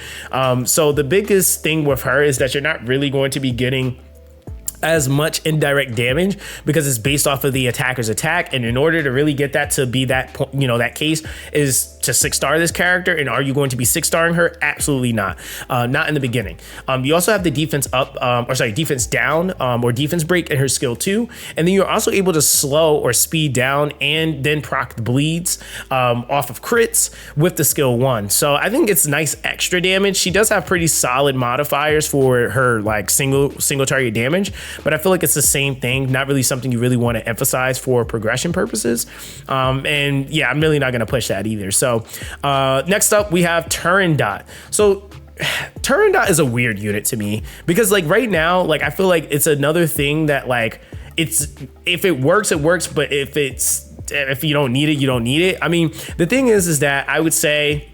So the biggest thing with her is that you're not really going to be getting as much indirect damage because it's based off of the attacker's attack. And in order to really get that to be that point, that case is to 6-star this character. And are you going to be 6-starring her? Absolutely not. Not in the beginning. You also have the defense up, defense down, or defense break in her skill 2. And then you're also able to slow or speed down and then proc the bleeds off of crits with the skill 1. So I think it's nice extra damage. She does have pretty solid modifiers for her like single target damage, but I feel like it's the same thing, not really something you really want to emphasize for progression purposes. And yeah, I'm really not going to push that either. So next up, we have Turandot. So Turandot is a weird unit to me because like right now, like I feel like it's another thing that like if it works, it works. But if you don't need it, you don't need it. I mean, the thing is that I would say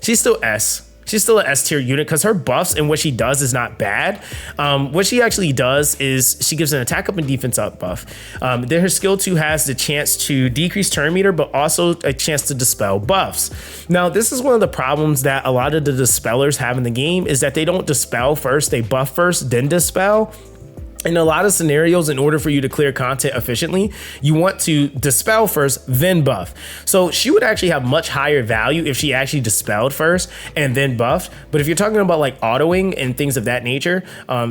she's still S. she's still an S tier unit because her buffs and what she does is not bad. What she actually does is she gives an attack up and defense up buff. Then her skill 2 has the chance to decrease turn meter, but also a chance to dispel buffs. Now, this is one of the problems that a lot of the dispellers have in the game, is that they don't dispel first, they buff first, then dispel. In a lot of scenarios, in order for you to clear content efficiently, you want to dispel first, then buff. So she would actually have much higher value if she actually dispelled first and then buffed. But if you're talking about like autoing and things of that nature,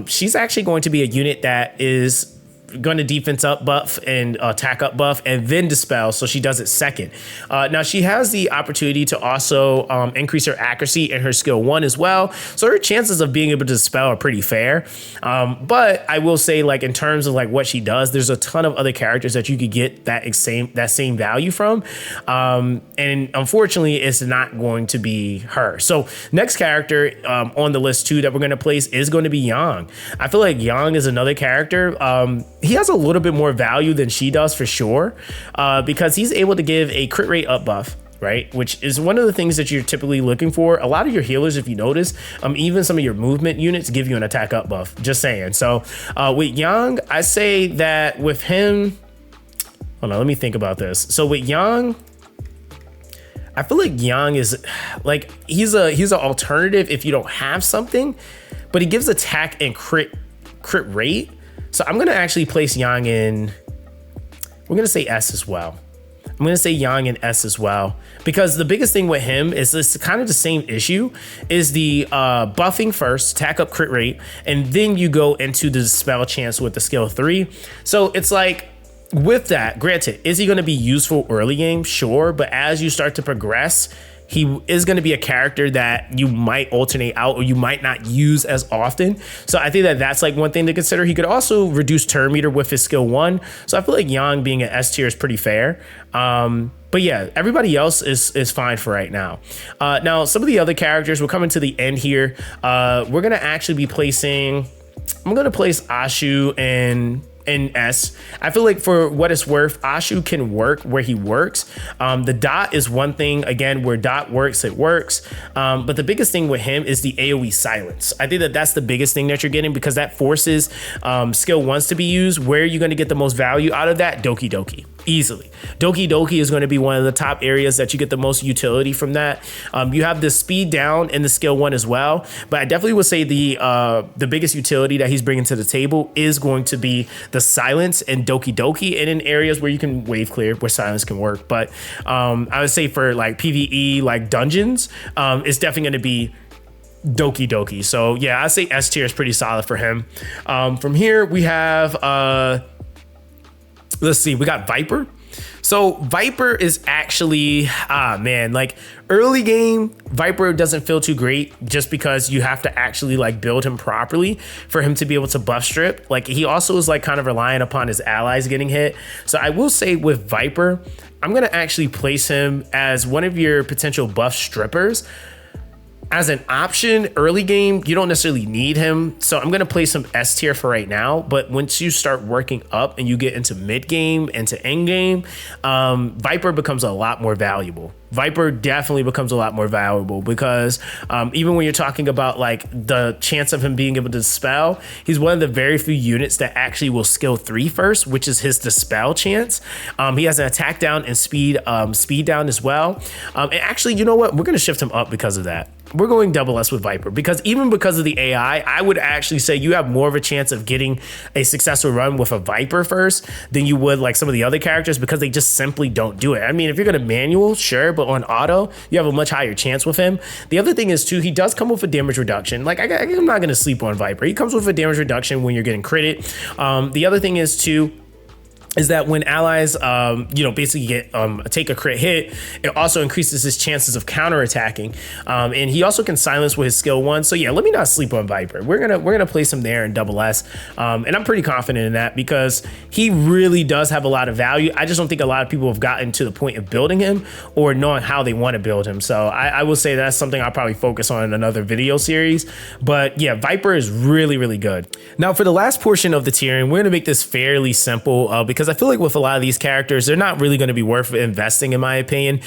she's actually going to be a unit that is going to defense up buff and attack up buff and then dispel, so she does it second. Now she has the opportunity to also increase her accuracy in her skill 1 as well, so her chances of being able to dispel are pretty fair. But I will say, like, in terms of like what she does, there's a ton of other characters that you could get that same value from, and unfortunately it's not going to be her. So next character on the list too that we're going to place is going to be Yang. I feel like Yang is another character. He has a little bit more value than she does for sure, because he's able to give a crit rate up buff, right? Which is one of the things that you're typically looking for. A lot of your healers, if you notice, even some of your movement units give you an attack up buff, just saying. So with Yang, I say that with him, hold on, let me think about this. So with Yang, I feel like Yang is like, he's an alternative if you don't have something, but he gives attack and crit rate. So I'm going to actually place Yang in, we're going to say S as well. I'm going to say Yang in S as well, because the biggest thing with him is this kind of the same issue, is the buffing first, attack up crit rate, and then you go into the dispel chance with the skill 3. So it's like, with that, granted, is he going to be useful early game? Sure. But as you start to progress, he is going to be a character that you might alternate out or you might not use as often. So I think that that's like one thing to consider. He could also reduce turn meter with his skill 1. So I feel like Yang being an S tier is pretty fair. But yeah, everybody else is fine for right now. Now, some of the other characters, we're coming to the end here. We're going to actually be placing, I'm going to place Ashu in S. I feel like for what it's worth, Ashu can work where he works. The dot is one thing, again, where dot works, it works. But the biggest thing with him is the AoE silence. I think that that's the biggest thing that you're getting, because that forces skill 1s to be used. Where are you going to get the most value out of that? Doki Doki. Easily. Doki Doki is going to be one of the top areas that you get the most utility from that. You have the speed down in the skill 1 as well, but I definitely would say the biggest utility that he's bringing to the table is going to be the silence and Doki Doki, and in areas where you can wave clear, where silence can work. But I would say for like PVE, like dungeons, it's definitely going to be Doki Doki. So yeah, I'd say S tier is pretty solid for him. From here we have let's see, we got Viper. So Viper is actually, like early game, Viper doesn't feel too great, just because you have to actually like build him properly for him to be able to buff strip. Like he also is like kind of relying upon his allies getting hit. So I will say with Viper, I'm going to actually place him as one of your potential buff strippers. As an option early game, you don't necessarily need him. So I'm going to place him S tier for right now. But once you start working up and you get into mid game, into end game, Viper becomes a lot more valuable. Viper definitely becomes a lot more valuable, because even when you're talking about like the chance of him being able to dispel, he's one of the very few units that actually will skill 3 first, which is his dispel chance. He has an attack down and speed down as well. And actually, you know what? We're going to shift him up because of that. We're going double S with Viper, because even because of the AI, I would actually say you have more of a chance of getting a successful run with a Viper first than you would like some of the other characters, because they just simply don't do it. I mean, if you're going to manual, sure, but on auto, you have a much higher chance with him. The other thing is too, he does come with a damage reduction. Like I'm not going to sleep on Viper. He comes with a damage reduction when you're getting critted. The other thing is too, is that when allies, basically get take a crit hit, it also increases his chances of counterattacking. And he also can silence with his skill 1. So yeah, let me not sleep on Viper. We're gonna place him there in double S, and I'm pretty confident in that, because he really does have a lot of value. I just don't think a lot of people have gotten to the point of building him or knowing how they want to build him. So I will say that's something I'll probably focus on in another video series. But yeah, Viper is really, really good. Now for the last portion of the tiering, we're gonna make this fairly simple, because I feel like with a lot of these characters, they're not really going to be worth investing, in my opinion,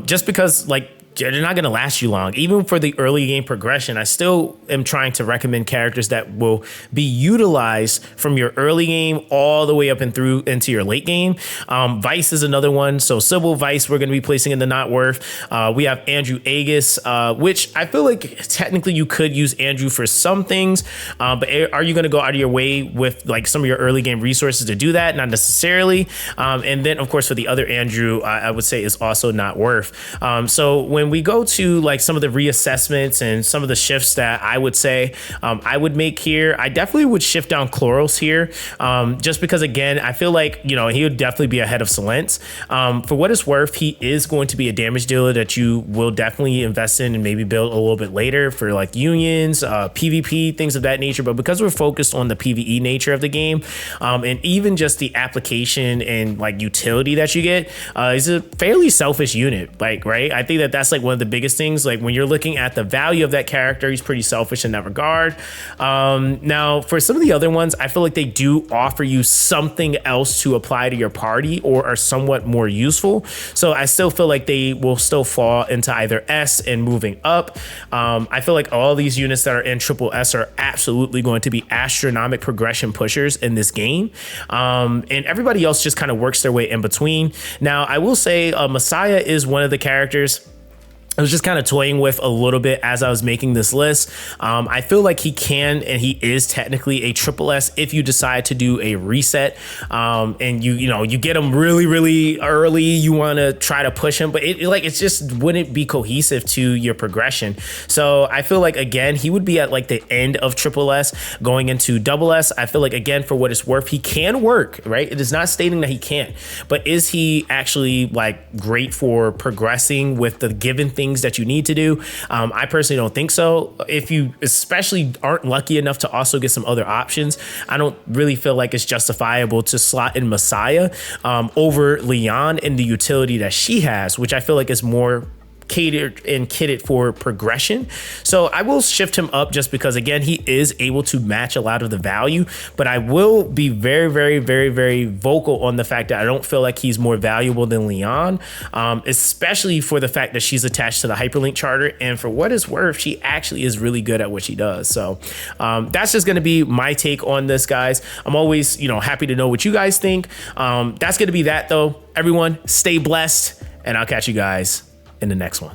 just because like they're not going to last you long. Even for the early game progression, I still am trying to recommend characters that will be utilized from your early game all the way up and through into your late game. Vice is another one. So Sybil Vice, we're going to be placing in the not worth. We have Andrew Aegis, which I feel like technically you could use Andrew for some things, but are you going to go out of your way with like some of your early game resources to do that? Not necessarily. And then of course for the other Andrew, I would say is also not worth. So when we go to like some of the reassessments and some of the shifts that I would say I would make here, I definitely would shift down Chloros here, just because again, I feel like, you know, he would definitely be ahead of Silence. For what it's worth, he is going to be a damage dealer that you will definitely invest in and maybe build a little bit later for like unions, PvP, things of that nature. But because we're focused on the PvE nature of the game, and even just the application and like utility that you get, is a fairly selfish unit, like, right? I think that that's like one of the biggest things. Like when you're looking at the value of that character, he's pretty selfish in that regard. Now for some of the other ones, I feel like they do offer you something else to apply to your party or are somewhat more useful. So I still feel like they will still fall into either S and moving up. I feel like all these units that are in triple S are absolutely going to be astronomic progression pushers in this game. And everybody else just kind of works their way in between. Now I will say Messiah is one of the characters I was just kind of toying with a little bit as I was making this list. I feel like he can, and he is technically a triple S if you decide to do a reset, and you get him really, really early. You want to try to push him, but it just wouldn't be cohesive to your progression. So I feel like again, he would be at like the end of triple S going into double S. I feel like again, for what it's worth, he can work, right? It is not stating that he can't, but is he actually like great for progressing with the given things that you need to do? I personally don't think so. If you especially aren't lucky enough to also get some other options, I don't really feel like it's justifiable to slot in Messiah over Leon and the utility that she has, which I feel like is more catered and kitted for progression. So I will shift him up just because again, he is able to match a lot of the value, but I will be very, very, very, very vocal on the fact that I don't feel like he's more valuable than Leon, especially for the fact that she's attached to the hyperlink charter. And for what it's worth, she actually is really good at what she does. So that's just going to be my take on this, guys. I'm always, happy to know what you guys think. That's going to be that though. Everyone stay blessed, and I'll catch you guys in the next one.